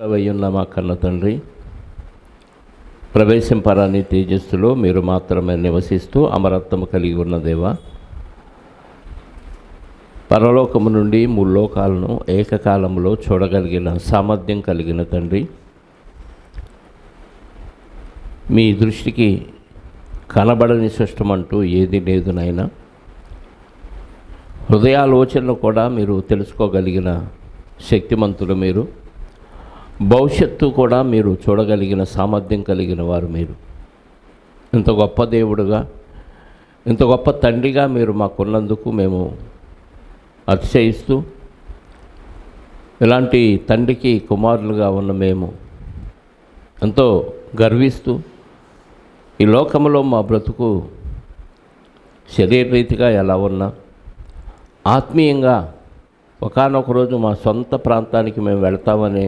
ఉన్న మా కన్న తండ్రి, ప్రవేశింపరాని తేజస్సులో మీరు మాత్రమే నివసిస్తూ అమరత్వము కలిగి ఉన్న దేవా, పరలోకము నుండి ముల్లోకాలను ఏకకాలంలో చూడగలిగిన సామర్థ్యం కలిగిన తండ్రి, మీ దృష్టికి కనబడని సృష్టమంటూ ఏది లేదు నాయనా. హృదయాలోచనలు కూడా మీరు తెలుసుకోగలిగిన శక్తిమంతులు మీరు, భవిష్యత్తు కూడా మీరు చూడగలిగిన సామర్థ్యం కలిగిన వారు మీరు. ఇంత గొప్ప దేవుడుగా, ఇంత గొప్ప తండ్రిగా మీరు మాకున్నందుకు మేము అతిశయిస్తూ, ఇలాంటి తండ్రికి కుమారులుగా ఉన్న మేము ఎంతో గర్విస్తూ, ఈ లోకంలో మా బ్రతుకు శరీరరీతిగా ఎలా ఉన్నా, ఆత్మీయంగా ఒకానొక రోజు మా సొంత ప్రాంతానికి మేము వెళ్తామనే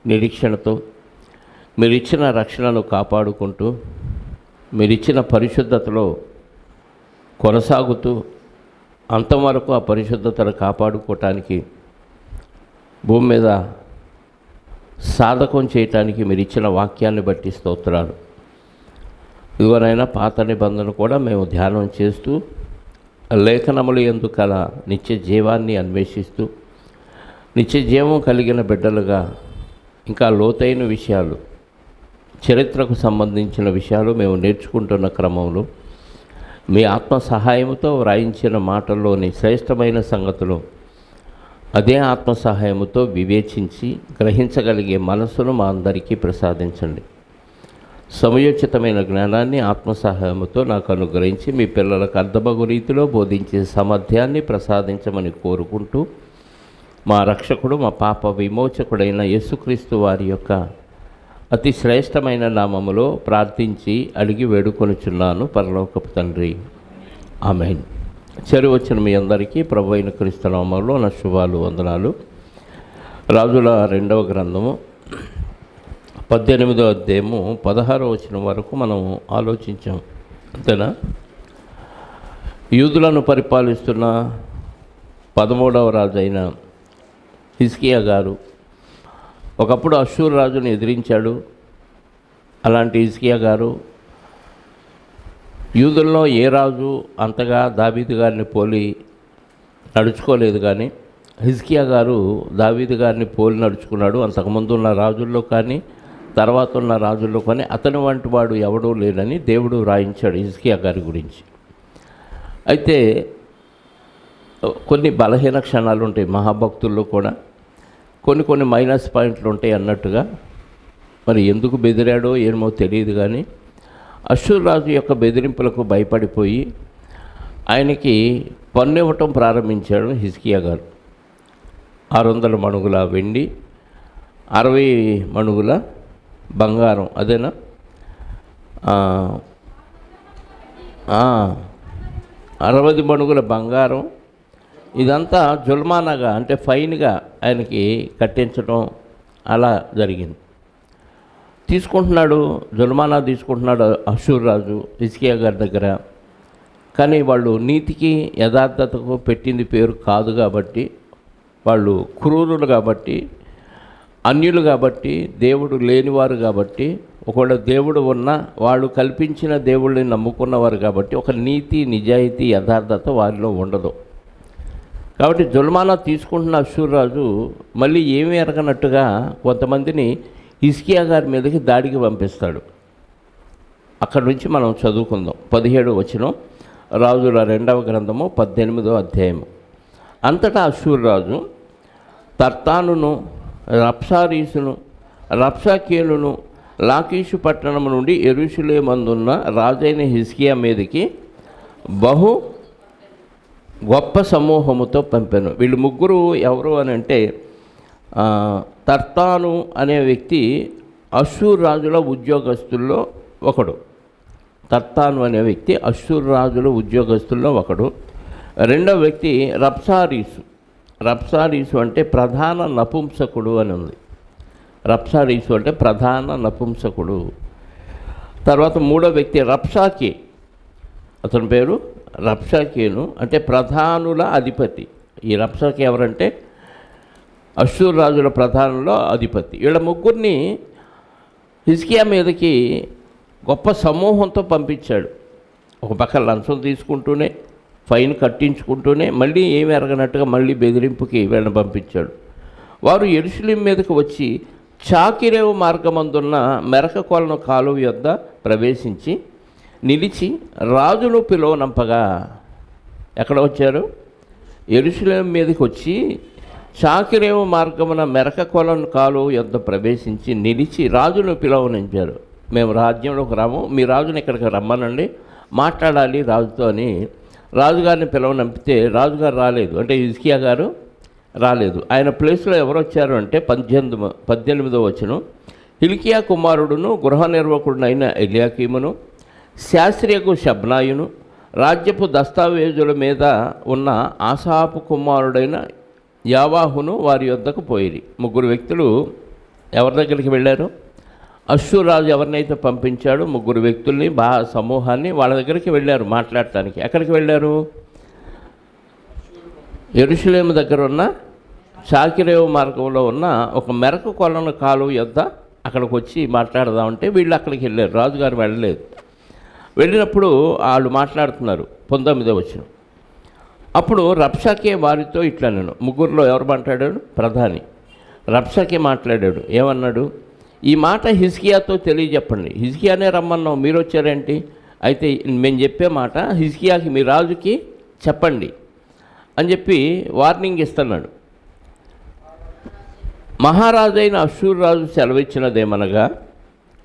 నిరీక్షణతో మీరిచ్చిన రక్షణను కాపాడుకుంటూ, మీరిచ్చిన పరిశుద్ధతలో కొనసాగుతూ, అంతవరకు ఆ పరిశుద్ధతను కాపాడుకోవటానికి భూమి మీద సాధకం చేయటానికి మీరిచ్చిన వాక్యాన్ని బట్టి స్తోత్రాలు. ఇదిగోనైనా పాత నిబంధన కూడా మేము ధ్యానం చేస్తూ, లేఖనములు యందు కల నిత్య జీవాన్ని అన్వేషిస్తూ, నిత్య జీవం కలిగిన బిడ్డలుగా ఇంకా లోతైన విషయాలు, చరిత్రకు సంబంధించిన విషయాలు మేము నేర్చుకుంటున్న క్రమంలో మీ ఆత్మ సహాయంతో వ్రాయించిన మాటల్లోని శ్రేష్టమైన సంగతులు అదే ఆత్మ సహాయంతో వివేచించి గ్రహించగలిగే మనసును మా అందరికీ ప్రసాదించండి. సమయోచితమైన జ్ఞానాన్ని ఆత్మ సహాయంతో నాకు అనుగ్రహించి మీ పిల్లలకు అర్థమగు రీతిలో బోధించే సామర్థ్యాన్ని ప్రసాదించమని కోరుకుంటూ, మా రక్షకుడు మా పాప విమోచకుడైన యేసుక్రీస్తు వారి యొక్క అతి శ్రేష్టమైన నామములో ప్రార్థించి అడిగి వేడుకొనుచున్నాను పరలోకపు తండ్రి, ఆమేన్. చెరు వచ్చిన మీ అందరికీ ప్రభు అయిన క్రీస్తు నామములో నా శుభాలు, వందనాలు. రాజుల 2వ గ్రంథము 18వ అధ్యాయము 16వ వచనం వరకు మనం ఆలోచించాం, అంతేనా? యూదులను పరిపాలిస్తున్న 13వ రాజు అయిన హిజ్కియా గారు ఒకప్పుడు అష్షూరు రాజును ఎదిరించాడు. అలాంటి హిజ్కియా గారు యూదుల్లో ఏ రాజు అంతగా దావీదు గారిని పోలి నడుచుకోలేదు, కానీ హిజ్కియా గారు దావీదు గారిని పోలి నడుచుకున్నాడు. అంతకుముందు ఉన్న రాజుల్లో కానీ తర్వాత ఉన్న రాజుల్లో కానీ అతని వంటి వాడు ఎవడూ లేడని దేవుడు రాయించాడు హిజ్కియా గారి గురించి. అయితే కొన్ని బలహీన క్షణాలు ఉంటాయి మహాభక్తుల్లో కూడా, కొన్ని మైనస్ పాయింట్లు ఉంటాయి అన్నట్టుగా. మరి ఎందుకు బెదిరాడో ఏమో తెలియదు, కానీ అష్షూరు రాజు యొక్క బెదిరింపులకు భయపడిపోయి ఆయనకి పన్ను ఇవ్వటం ప్రారంభించాడు హిజ్కియా గారు. 600 మణుగుల వెండి, 60 మణుగుల బంగారం, అదేనా? 60 మణుగుల బంగారం, ఇదంతా జుల్మానాగా అంటే ఫైన్గా ఆయనకి కట్టించడం అలా జరిగింది. తీసుకుంటున్నాడు, జుల్మానా తీసుకుంటున్నాడు అష్షూరు రాజు హిజ్కియా గారి దగ్గర. కానీ వాళ్ళు నీతికి యథార్థతకు పెట్టింది పేరు కాదు కాబట్టి, వాళ్ళు క్రూరులు కాబట్టి, అన్యులు కాబట్టి, దేవుడు లేనివారు కాబట్టి, ఒకవేళ దేవుడు ఉన్నా వాళ్ళు కల్పించిన దేవుళ్ళని నమ్ముకున్నవారు కాబట్టి ఒక నీతి, నిజాయితీ, యథార్థత వారిలో ఉండదు. కాబట్టి జుల్మానా తీసుకుంటున్న అష్షూరు రాజు మళ్ళీ ఏమీ ఎరగనట్టుగా కొంతమందిని హిజ్కియా గారి మీదకి దాడికి పంపిస్తాడు. అక్కడి నుంచి మనం చదువుకుందాం. 17వ వచనం, రాజుల 2వ గ్రంథము 18వ అధ్యాయము. అంతటా అష్షూరు రాజు తర్తానును, రబ్సారీసును, రబ్షాకేలును లాకీషు పట్టణం నుండి యెరూషలేమందున్న రాజైన హిజ్కియా మీదకి బహు గొప్ప సమూహముతో పంపాను. వీళ్ళు ముగ్గురు ఎవరు అని అంటే, తర్తాను అనే వ్యక్తి అష్షూరు రాజుల ఉద్యోగస్తుల్లో ఒకడు. తర్తాను అనే వ్యక్తి అష్షూరు రాజుల ఉద్యోగస్తుల్లో ఒకడు. రెండవ వ్యక్తి రబ్సారీసు. రబ్సారీసు అంటే ప్రధాన నపుంసకుడు అని ఉంది. రబ్సారీసు అంటే ప్రధాన నపుంసకుడు. తర్వాత మూడో వ్యక్తి రబ్షాకే, అతని పేరు రబ్షాకేను, అంటే ప్రధానుల అధిపతి. ఈ రబ్షాకే ఎవరంటే అష్షూరు రాజుల ప్రధానంలో అధిపతి. వీళ్ళ ముగ్గురిని హిజ్కియా మీదకి గొప్ప సమూహంతో పంపించాడు. ఒక పక్క లంచం తీసుకుంటూనే, ఫైన్ కట్టించుకుంటూనే, మళ్ళీ ఏమి ఎరగనట్టుగా మళ్ళీ బెదిరింపుకి వీళ్ళని పంపించాడు. వారు యెరూషలేము మీదకి వచ్చి చాకిరేవు మార్గమందున్న మెరక కొలను కాలువ యొద్ద ప్రవేశించి నిలిచి రాజును పిలువనంపగా. ఎక్కడ వచ్చారు? యెరూషలేము మీదకి వచ్చి చాకిరేవు మార్గమున మెరక కొలను కాలువ యొద్ద ప్రవేశించి నిలిచి రాజును పిలువనించారు. మేము రాజ్యంలోకి రాము, మీ రాజుని ఇక్కడికి రమ్మనండి, మాట్లాడాలి రాజుతో అని రాజుగారిని పిలవనంపితే రాజుగారు రాలేదు. అంటే హిజ్కియా గారు రాలేదు. ఆయన ప్లేస్లో ఎవరు వచ్చారు అంటే 18వ వచనం, హిల్కియా కుమారుడును గృహ నిర్వాహకుడునైన ఎల్యాకీమును శాస్త్రియకు షబ్నాయును రాజ్యపు దస్తావేజుల మీద ఉన్న ఆసాపు కుమారుడైన యావాహును వారి యొద్దకు పోయిరి. ముగ్గురు వ్యక్తులు ఎవరి దగ్గరికి వెళ్ళారు? అష్షూరు రాజు ఎవరినైతే పంపించాడో ముగ్గురు వ్యక్తుల్ని, సమూహాన్ని వాళ్ళ దగ్గరికి వెళ్ళారు మాట్లాడటానికి. ఎక్కడికి వెళ్ళారు? యెరూషలేము దగ్గర ఉన్న చాకిరేవు మార్గంలో ఉన్న ఒక మెరక కొలను కాలువ యొద్ద అక్కడికి వచ్చి మాట్లాడదామంటే వీళ్ళు అక్కడికి వెళ్ళారు. రాజుగారు వెళ్ళలేదు. వెళ్ళినప్పుడు వాళ్ళు మాట్లాడుతున్నారు. 19వ వచనం, అప్పుడు రబ్షాకే వారితో ఇట్లా, నేను ముగ్గురులో ఎవరు మాట్లాడాడు? ప్రధాని రబ్షాకే మాట్లాడాడు. ఏమన్నాడు? ఈ మాట హిజ్కియాతో తెలియజెప్పండి. హిజ్కియానే రమ్మన్నాం, మీరు వచ్చారేంటి? అయితే మేము చెప్పే మాట హిజ్కియాకి, మీ రాజుకి చెప్పండి అని చెప్పి వార్నింగ్ ఇస్తున్నాడు. మహారాజు అయిన అష్షూరు రాజు సెలవిచ్చినదేమనగా,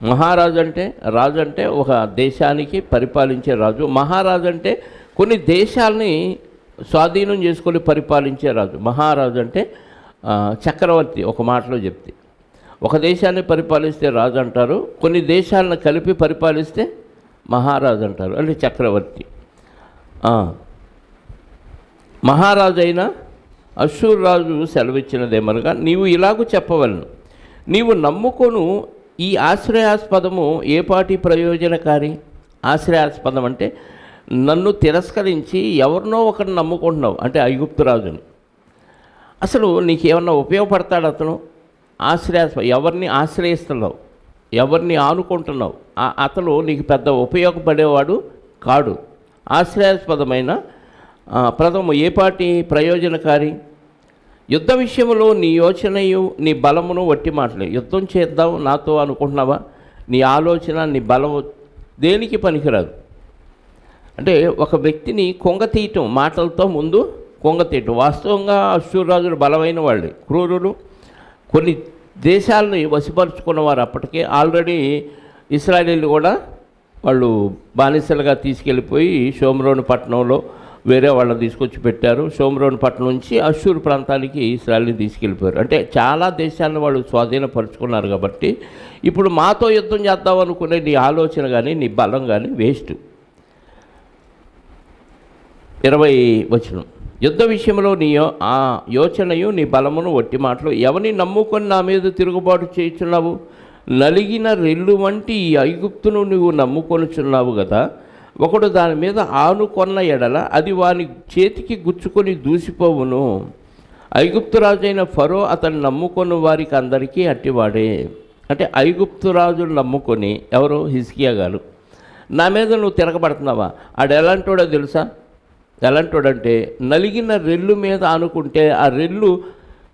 మహారాజు అంటే, రాజు అంటే ఒక దేశానికి పరిపాలించే రాజు. మహారాజు అంటే కొన్ని దేశాలని స్వాధీనం చేసుకొని పరిపాలించే రాజు. మహారాజు అంటే చక్రవర్తి. ఒక మాటలో చెప్తే ఒక దేశాన్ని పరిపాలిస్తే రాజు అంటారు, కొన్ని దేశాలను కలిపి పరిపాలిస్తే మహారాజు అంటారు, అంటే చక్రవర్తి. మహారాజు అయిన అష్షూరు రాజు సెలవిచ్చినదేమనగా, నీవు ఇలాగూ చెప్పవలను, నీవు నమ్ముకొను ఈ ఆశ్రయాస్పదము ఏపాటి ప్రయోజనకారి. ఆశ్రయాస్పదం అంటే నన్ను తిరస్కరించి ఎవరినో ఒకరిని నమ్ముకుంటున్నావు, అంటే ఐగుప్తు రాజుని. అసలు నీకేమన్నా ఉపయోగపడతాడు అతను? ఎవరిని ఆశ్రయిస్తున్నావు, ఎవరిని ఆనుకుంటున్నావు, అతను నీకు పెద్ద ఉపయోగపడేవాడు కాడు. ఆశ్రయాస్పదమైన ప్రథము ఏపాటి ప్రయోజనకారి. యుద్ధ విషయంలో నీ యోచనయు నీ బలమును వట్టి మాటలే. యుద్ధం చేద్దాం నాతో అనుకుంటున్నావా? నీ ఆలోచన, నీ బలము దేనికి పనికిరాదు. అంటే ఒక వ్యక్తిని కొంగతీయటం, మాటలతో ముందు కొంగతీయటం. వాస్తవంగా అష్షూరు రాజులు బలమైన వాళ్ళే, క్రూరులు. కొన్ని దేశాలను వశపరుచుకున్నవారు. అప్పటికే ఆల్రెడీ ఇశ్రాయేలీలు కూడా వాళ్ళు బానిసలుగా తీసుకెళ్ళిపోయి షోమ్రోను పట్టణంలో వేరే వాళ్ళని తీసుకొచ్చి పెట్టారు. షోమ్రోను పట్టణం నుంచి అష్షూరు ప్రాంతానికి ఇశ్రాయేలీని తీసుకెళ్ళిపోయారు. అంటే చాలా దేశాలను వాళ్ళు స్వాధీనపరుచుకున్నారు. కాబట్టి ఇప్పుడు మాతో యుద్ధం చేద్దాం అనుకునే నీ ఆలోచన కానీ నీ బలం కానీ వేస్ట్. 20వ వచనం, యుద్ధ విషయంలో నీ యోచనయు నీ బలమును వట్టి మాటలు. ఎవరిని నమ్ముకొని నా మీద తిరుగుబాటు చేయుచున్నావు? నలిగిన రెల్లు వంటి ఈ ఐగుప్తును నువ్వు నమ్ముకొనుచున్నావు కదా. ఒకడు దాని మీద ఆనుకొన్న ఎడల అది వాని చేతికి గుచ్చుకొని దూసిపోవును. ఐగుప్తు రాజైన ఫరో అతన్ని నమ్ముకొని వారికి అందరికీ అట్టివాడే. అంటే ఐగుప్తు రాజును నమ్ముకొని, ఎవరు? హిజ్కియా గారు, నా మీద నువ్వు తిరగబడుతున్నావా? ఆడు ఎలాంటోడో తెలుసా? ఎలాంటోడంటే నలిగిన రెల్లు మీద ఆనుకుంటే ఆ రెల్లు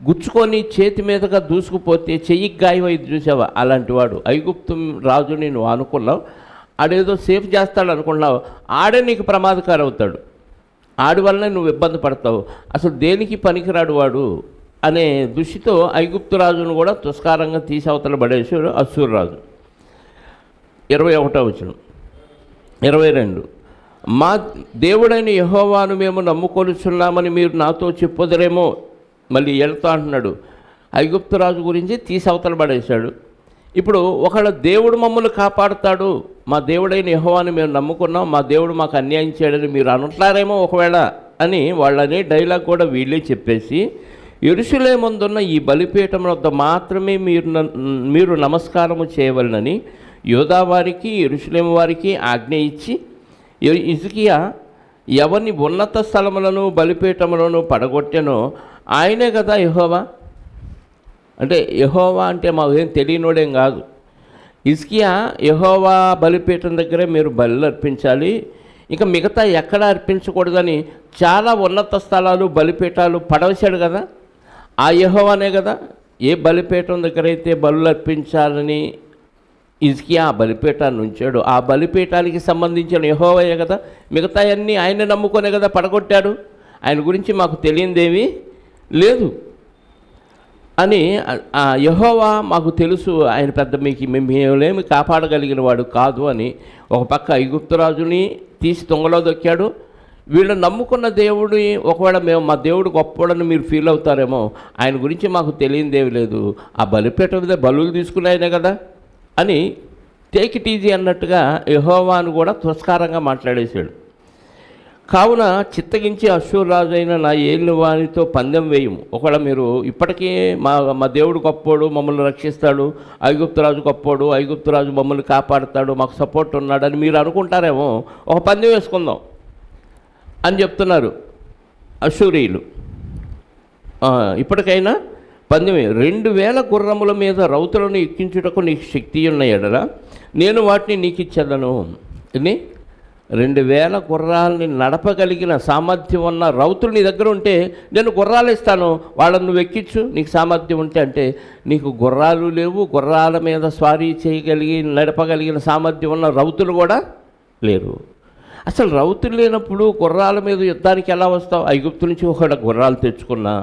గుచ్చుకొని చేతి మీదగా దూసుకుపోతే చెయ్యికి గాయమైంది, చూసావా? అలాంటి వాడు ఐగుప్తు రాజుని నువ్వు అనుకున్నావు. ఆడేదో సేఫ్ చేస్తాడు అనుకున్నావు, ఆడే నీకు ప్రమాదకారం అవుతాడు. ఆడి వల్లనే నువ్వు ఇబ్బంది పడతావు. అసలు దేనికి పనికిరాడు వాడు అనే దృష్టితో ఐగుప్తు రాజును కూడా తుస్కారంగా తీసి అవతల పడేసాడు అష్షూరు రాజు. 21వ వచనం, 22, మా దేవుడైన యెహోవాను మేము నమ్ముకొనుచున్నామని మీరు నాతో చెప్పుదరేమో. మళ్ళీ వెళ్తా అంటున్నాడు. ఐగుప్తు రాజు గురించి తీసి అవతల పడేశాడు. ఇప్పుడు ఒకళ్ళ దేవుడు మమ్మల్ని కాపాడుతాడు, మా దేవుడైన యెహోవాను మేము నమ్ముకున్నాం, మా దేవుడు మాకు అన్యాయం చేయడని మీరు అనుట్లారేమో ఒకవేళ అని వాళ్ళని డైలాగ్ కూడా వీళ్ళే చెప్పేసి, యెరూషలేముందున్న ఈ బలిపీఠం వద్ద మాత్రమే మీరు నమస్కారము చేయవలనని యూదా వారికి యెరూషలేము వారికి ఆజ్ఞ ఇచ్చి, హిజ్కియా ఎవరిని ఉన్నత స్థలములను బలిపీఠములను పడగొట్టెనో ఆయనే కదా యెహోవా. అంటే యెహోవా అంటే మాకేం తెలియనోడేం కాదు. హిజ్కియా యెహోవా బలిపీఠం దగ్గరే మీరు బలులు అర్పించాలి, ఇంకా మిగతా ఎక్కడ అర్పించకూడదని చాలా ఉన్నత స్థలాలు బలిపీఠాలు పడవేశాడు కదా. ఆ యెహోవానే కదా ఏ బలిపీఠం దగ్గర అయితే బలులు అర్పించాలని హిజ్కియా ఆ బలిపీఠాన్ని ఉంచాడు, ఆ బలిపీఠానికి సంబంధించిన యెహోవాయే కదా. మిగతా అన్నీ ఆయన నమ్ముకొనే కదా పడగొట్టాడు. ఆయన గురించి మాకు తెలియనిదేమీ లేదు అని ఆ యెహోవా మాకు తెలుసు, ఆయన పెద్ద మేమేమి కాపాడగలిగిన వాడు కాదు అని ఒక పక్క ఐగుప్తు రాజుని తీసి తొంగలో దొక్కాడు. వీళ్ళు నమ్ముకున్న దేవుడిని ఒకవేళ మా దేవుడు గొప్పవాడని మీరు ఫీల్ అవుతారేమో, ఆయన గురించి మాకు తెలియనిదేవి లేదు, ఆ బలిపీఠం మీద బలులు తీసుకున్నాయనే కదా అని టేక్ ఇట్ ఈజీ అన్నట్టుగా యెహోవాను కూడా తుస్కారంగా మాట్లాడేశాడు. కావున చిత్తగించి అశ్షూరు రాజు అయిన నా ఏలిన వానితో పందెం వేయము. ఒకవేళ మీరు ఇప్పటికీ మా దేవుడు గొప్పోడు, మమ్మల్ని రక్షిస్తాడు, ఐగుప్తు రాజు గొప్పోడు, ఐగుప్తు రాజు మమ్మల్ని కాపాడుతాడు, మాకు సపోర్ట్ ఉన్నాడని మీరు అనుకుంటారేమో, ఒక పందెం వేసుకుందాం అని చెప్తున్నారు అశ్షూరీయులు. ఇప్పటికైనా పందెమే 2000 గుర్రముల మీద రౌతులను ఎక్కించుటకు నీకు శక్తి ఉన్న ఎడల నేను వాటిని నీకు ఇచ్చేదను. 2000 గుర్రాలని నడపగలిగిన సామర్థ్యం ఉన్న రౌతులు నీ దగ్గర ఉంటే నేను గుర్రాలు ఇస్తాను, వాళ్ళని నువ్వు ఎక్కించు నీకు సామర్థ్యం ఉంటే. అంటే నీకు గుర్రాలు లేవు, గుర్రాల మీద స్వారీ నడపగలిగిన సామర్థ్యం ఉన్న రౌతులు కూడా లేరు. అసలు రౌతులు లేనప్పుడు గుర్రాల మీద యుద్ధానికి ఎలా వస్తావు? ఐగుప్తు నుంచి ఒక గుర్రాలు తెచ్చుకున్నా,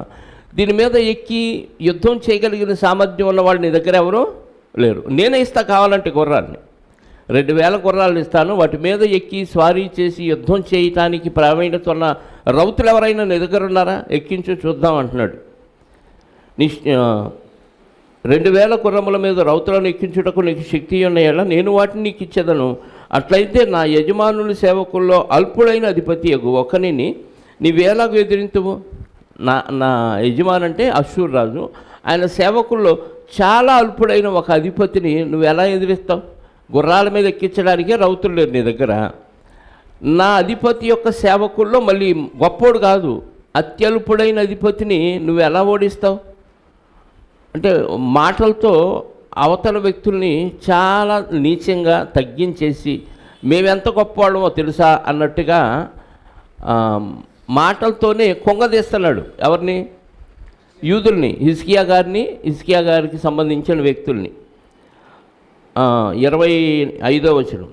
దీని మీద ఎక్కి యుద్ధం చేయగలిగిన సామర్థ్యం ఉన్న వాళ్ళు నీ దగ్గర ఎవరు లేరు. నేనే ఇస్తా కావాలంటే గుర్రాన్ని, 2000 గుర్రాలు ఇస్తాను, వాటి మీద ఎక్కి స్వారీ చేసి యుద్ధం చేయటానికి ప్రావీణ్యత ఉన్న రౌతులు ఎవరైనా నీ దగ్గర ఉన్నారా? ఎక్కించు చూద్దాం అంటున్నాడు. 2000 గుర్రముల మీద రౌతులను ఎక్కించుటకు నీకు శక్తి ఉన్నాయా నేను వాటిని నీకు ఇచ్చేదను. అట్లయితే నా యజమానుల సేవకుల్లో అల్పుడైన అధిపతి ఒకనిని నీవేలాగూ ఎదిరింతువు? నా యజమాని అంటే అశ్షూరు రాజు, ఆయన సేవకుల్లో చాలా అల్పుడైన ఒక అధిపతిని నువ్వు ఎలా ఎదిరిస్తావు? గుర్రాల మీద ఎక్కించడానికే రౌతులు లేరు నీ దగ్గర. నా అధిపతి యొక్క సేవకుల్లో మళ్ళీ గొప్పోడు కాదు, అత్యల్పుడైన అధిపతిని నువ్వు ఎలా ఓడిస్తావు? అంటే మాటలతో అవతల వ్యక్తుల్ని చాలా నీచంగా తగ్గించేసి మేమెంత గొప్పవాళ్ళమో తెలుసా అన్నట్టుగా మాటలతోనే కొంగదీస్తున్నాడు. ఎవరిని? యూదుల్ని, హిజ్కియా గారికి సంబంధించిన వ్యక్తుల్ని. 25వ వచనం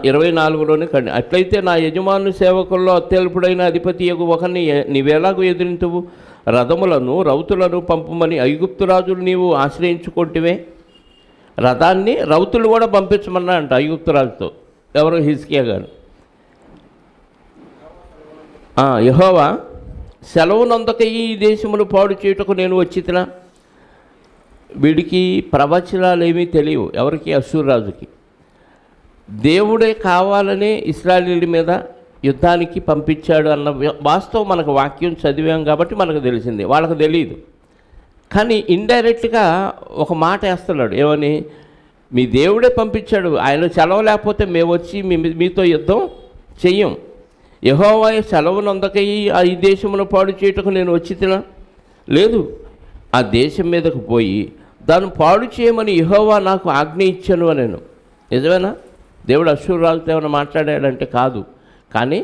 24లోనే కండి. అట్లయితే నా యజమాను సేవకుల్లో అత్యల్పుడైన అధిపతి ఒకరిని నీవేలాగూ ఎదిరింతువు? రథములను రౌతులను పంపమని ఐగుప్తు రాజులు నీవు ఆశ్రయించుకుంటేవే. రథాన్ని రౌతులు కూడా పంపించమన్నా అంట ఐగుప్తు రాజుతో. ఎవరు? హిజ్కియా గారు. యెహోవా సెలవునందక ఈ దేశమును పాడు చేయుటకు నేను వచ్చితినా? వీడికి ప్రవచనాలు ఏమీ తెలియవు. ఎవరికి? అశ్షూరు రాజుకి. దేవుడే కావాలనే ఇశ్రాయేలీయుల మీద యుద్ధానికి పంపించాడు అన్న వాస్తవం మనకు వాక్యం చదివాం కాబట్టి మనకు తెలిసింది, వాళ్ళకు తెలియదు. కానీ ఇండైరెక్ట్గా ఒక మాట వేస్తున్నాడు. ఏమని? మీ దేవుడే పంపించాడు, ఆయన సెలవు లేకపోతే మేము వచ్చి మీతో యుద్ధం చెయ్యం. యెహోవా సెలవునందక ఈ దేశమును పాడు చేయుటకు నేను వచ్చితినా? లేదు, ఆ దేశం మీదకు పోయి దాన్ని పాడు చేయమని యెహోవా నాకు ఆజ్ఞ ఇచ్చాను అనేను. నిజమేనా? దేవుడు అశ్షూరు రాజుతో ఏమైనా మాట్లాడాడంటే కాదు. కానీ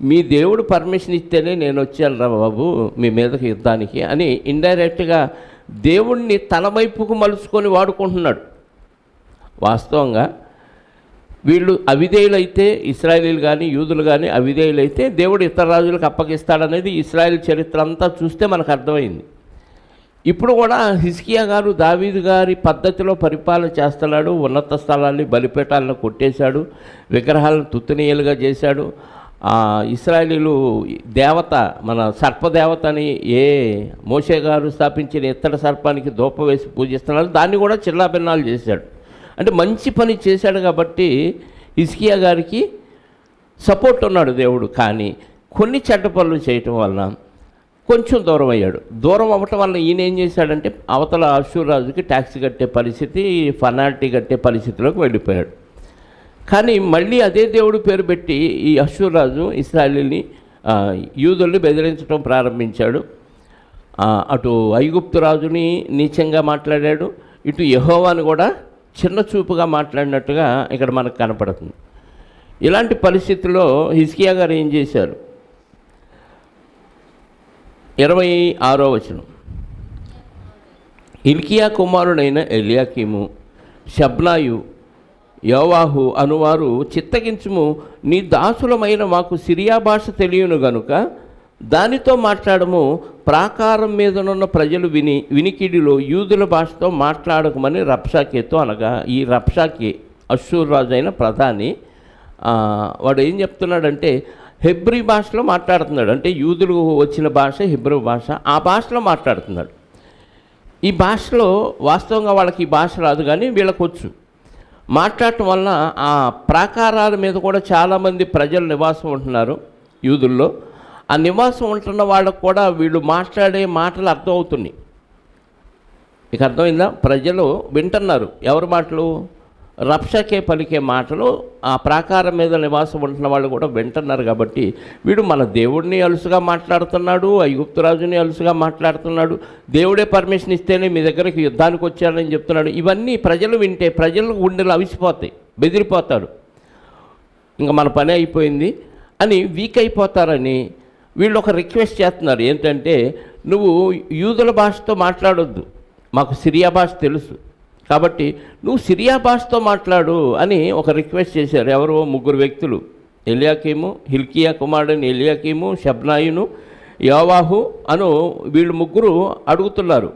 మీ దేవుడు పర్మిషన్ ఇస్తేనే నేను వచ్చాను రా బాబు మీ మీదకి యుద్ధానికి అని ఇండైరెక్ట్గా దేవుణ్ణి తన వైపుకు మలుచుకొని వాడుకుంటున్నాడు. వాస్తవంగా వీళ్ళు అవిధేయులైతే, ఇశ్రాయేలీలు కానీ యూదులు కానీ అవిధేయులైతే దేవుడు ఇతర రాజులకు అప్పగిస్తాడనేది ఇశ్రాయేల్ చరిత్ర అంతా చూస్తే మనకు అర్థమైంది. ఇప్పుడు కూడా హిజ్కియా గారు దావీదు గారి పద్ధతిలో పరిపాలన చేస్తున్నాడు. ఉన్నత స్థలాన్ని బలిపీఠాలను కొట్టేశాడు, విగ్రహాలను తుత్తునీయులుగా చేశాడు. ఇశ్రాయేలీలు దేవత, మన సర్పదేవతని మోషే గారు స్థాపించిన ఇత్తడి సర్పానికి ధూపం వేసి పూజిస్తున్నారు, దాన్ని కూడా చిల్లాభిన్నాలు చేశాడు. అంటే మంచి పని చేశాడు కాబట్టి హిజ్కియా గారికి సపోర్ట్ ఉన్నాడు దేవుడు. కానీ కొన్ని చెడ్డ పనులు చేయటం వలన కొంచెం దూరం అయ్యాడు. దూరం అవ్వటం వల్ల ఈయన ఏం చేశాడంటే అవతల అశ్షూరు రాజుకి ట్యాక్స్ కట్టే పరిస్థితి, ఫనాల్టీ కట్టే పరిస్థితిలోకి వెళ్ళిపోయాడు. కానీ మళ్ళీ అదే దేవుడు పేరు పెట్టి ఈ అశ్షూరు రాజు ఇశ్రాయేలీని యూదుల్ని బెదిరించడం ప్రారంభించాడు. అటు ఐగుప్తు రాజుని నీచంగా మాట్లాడాడు, ఇటు యెహోవాను కూడా చిన్న చూపుగా మాట్లాడినట్టుగా ఇక్కడ మనకు కనపడుతుంది. ఇలాంటి పరిస్థితుల్లో హిజ్కియా గారు ఏం చేశారు? 26వ వచనం, హిల్కియా కుమారుడైన ఎల్యాకీము, షబ్నాయు, యోవాహు అనువారు చిత్తగించుము, నీ దాసులమైన మాకు సిరియా భాష తెలియను గనుక దానితో మాట్లాడము, ప్రాకారం మీదనున్న ప్రజలు వినికిడిలో యూదుల భాషతో మాట్లాడకమని రబ్షాకేతో అనగా, ఈ రబ్షాకే అష్షూరు రాజు అయిన ప్రధాని, వాడు ఏం చెప్తున్నాడంటే హెబ్రీ భాషలో మాట్లాడుతున్నాడు. అంటే యూదులు వచ్చిన భాష హెబ్రీ భాష, ఆ భాషలో మాట్లాడుతున్నాడు. ఈ భాషలో వాస్తవంగా వాళ్ళకి ఈ భాష రాదు, కానీ వీళ్ళకు వచ్చు. మాట్లాడటం వలన ఆ ప్రాకారాల మీద కూడా చాలామంది ప్రజలు నివాసం ఉంటున్నారు యూదుల్లో. ఆ నివాసం ఉంటున్న వాళ్ళకు కూడా వీళ్ళు మాట్లాడే మాటలు అర్థం అవుతున్నాయి. మీకు అర్థమైందా? ప్రజలు వింటున్నారు. ఎవరి మాటలు? రబ్షాకే పలికే మాటలు ఆ ప్రాకారం మీద నివాసం ఉంటున్న వాళ్ళు కూడా వింటున్నారు. కాబట్టి వీడు మన దేవుడిని అలుసుగా మాట్లాడుతున్నాడు, ఐగుప్తు రాజుని అలుసుగా మాట్లాడుతున్నాడు, దేవుడే పర్మిషన్ ఇస్తేనే మీ దగ్గరికి యుద్ధానికి వచ్చాడని చెప్తున్నాడు. ఇవన్నీ ప్రజలు వింటే ప్రజలు గుండెలు అవిసిపోతాయి, బెదిరిపోతారు, ఇంకా మన పని అయిపోయింది అని వీక్ అయిపోతారని వీళ్ళు ఒక రిక్వెస్ట్ చేస్తున్నారు. ఏంటంటే, నువ్వు యూదుల భాషతో మాట్లాడొద్దు, మాకు సిరియా భాష తెలుసు, కాబట్టి నువ్వు సిరియా భాషతో మాట్లాడు అని ఒక రిక్వెస్ట్ చేశారు. ఎవరో 3 వ్యక్తులు, ఎల్యాకీము, హిల్కియా కుమారుడైన ఎల్యాకీము, షబ్నాయును, యోవాహు అను వీళ్ళు 3 అడుగుతున్నారు.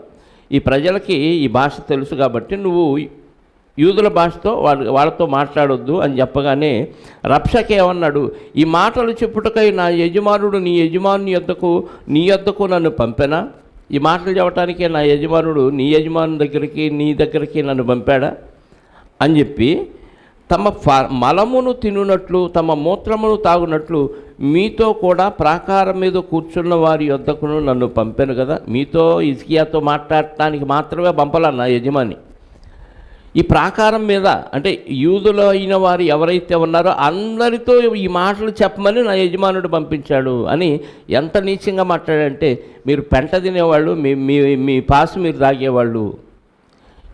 ఈ ప్రజలకి ఈ భాష తెలుసు కాబట్టి నువ్వు యూదుల భాషతో వాళ్ళతో మాట్లాడొద్దు అని చెప్పగానే రబ్షాకే ఏమన్నాడు? ఈ మాటలు చెప్పుటకై నా యజమానుడు నీ యొద్దకు నన్ను పంపెనా? ఈ మాటలు చెప్పడానికే నా యజమానుడు నీ దగ్గరికి నన్ను పంపాడా అని చెప్పి, తమ మలమును తినునట్లు తమ మూత్రమును తాగునట్లు మీతో కూడా ప్రాకారం మీద కూర్చున్న వారి యొద్దకును నన్ను పంపాను కదా. మీతో హిజ్కియాతో మాట్లాడటానికి మాత్రమే పంపాల నా యజమాని. ఈ ప్రాకారం మీద అంటే యూదులు అయిన వారు ఎవరైతే ఉన్నారో అందరితో ఈ మాటలు చెప్పమని నా యజమానుడు పంపించాడు అని ఎంత నీచంగా మాట్లాడంటే, మీరు పెంట తినేవాళ్ళు, మీ పాసు మీరు తాగేవాళ్ళు,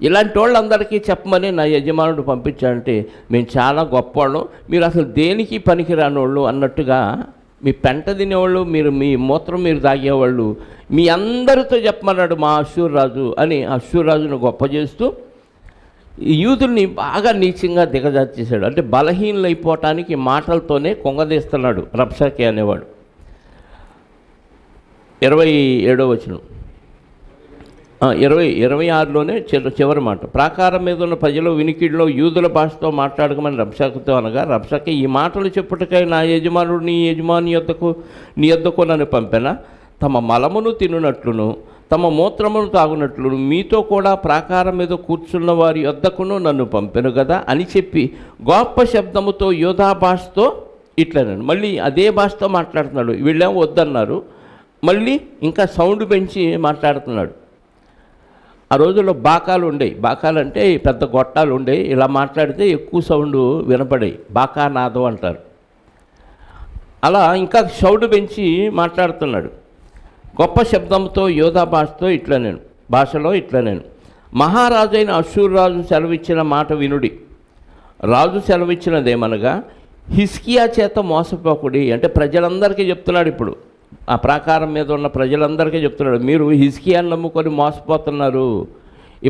ఇలాంటి వాళ్ళందరికీ చెప్పమని నా యజమానుడు పంపించాడంటే మేము చాలా గొప్పవాళ్ళం, మీరు అసలు దేనికి పనికిరానోళ్ళు అన్నట్టుగా, మీ పెంట తినేవాళ్ళు, మీ మూత్రం మీరు తాగేవాళ్ళు, మీ అందరితో చెప్పమన్నాడు మా అష్షూరు రాజు అని అష్షూరు రాజును గొప్ప చేస్తూ యూదుల్ని బాగా నీచంగా దిగజార్చేశాడు. అంటే బలహీనలైపోవటానికి మాటలతోనే కొంగదీస్తున్నాడు రబ్షాకే అనేవాడు. 27వ వచనం, 26లోనే చివరి మాట, ప్రాకారం మీద ఉన్న ప్రజలు వినికిడిలో యూదుల భాషతో మాట్లాడకమని రబ్షాకేతో అనగా, రబ్షాకే ఈ మాటలు చెప్పుటకై నా యజమానుడు నీ యొద్దకు నన్ను పంపెనా? తమ మలమును తినునట్లును తమ మూత్రమును తాగునట్లు మీతో కూడా ప్రాకారం మీద కూర్చున్న వారి యొద్దకును నన్ను పంపెను కదా అని చెప్పి గొప్ప శబ్దముతో యోధా భాషతో ఇట్లన్నాడు. మళ్ళీ అదే భాషతో మాట్లాడుతున్నాడు. వీళ్ళేమో వద్దన్నారు, మళ్ళీ ఇంకా సౌండ్ పెంచి మాట్లాడుతున్నాడు. ఆ రోజుల్లో బాకాలు ఉండేవి. బాకాలు అంటే పెద్ద గొట్టాలు ఉండేవి. ఇలా మాట్లాడితే ఎక్కువ సౌండ్ వినపడేవి, బాకానాదం అంటారు. అలా ఇంకా సౌండ్ పెంచి మాట్లాడుతున్నాడు. గొప్ప శబ్దంతో యోధా భాషలో ఇట్లా నేను మహారాజు అయిన అష్షూరు రాజు సెలవిచ్చిన మాట వినుడి. రాజు సెలవిచ్చినదేమనగా, హిజ్కియా చేత మోసపోకుడి. అంటే ప్రజలందరికీ చెప్తున్నాడు. ఇప్పుడు ఆ ప్రాకారం మీద ఉన్న ప్రజలందరికీ చెప్తున్నాడు, మీరు హిజ్కియాని నమ్ముకొని మోసపోతున్నారు.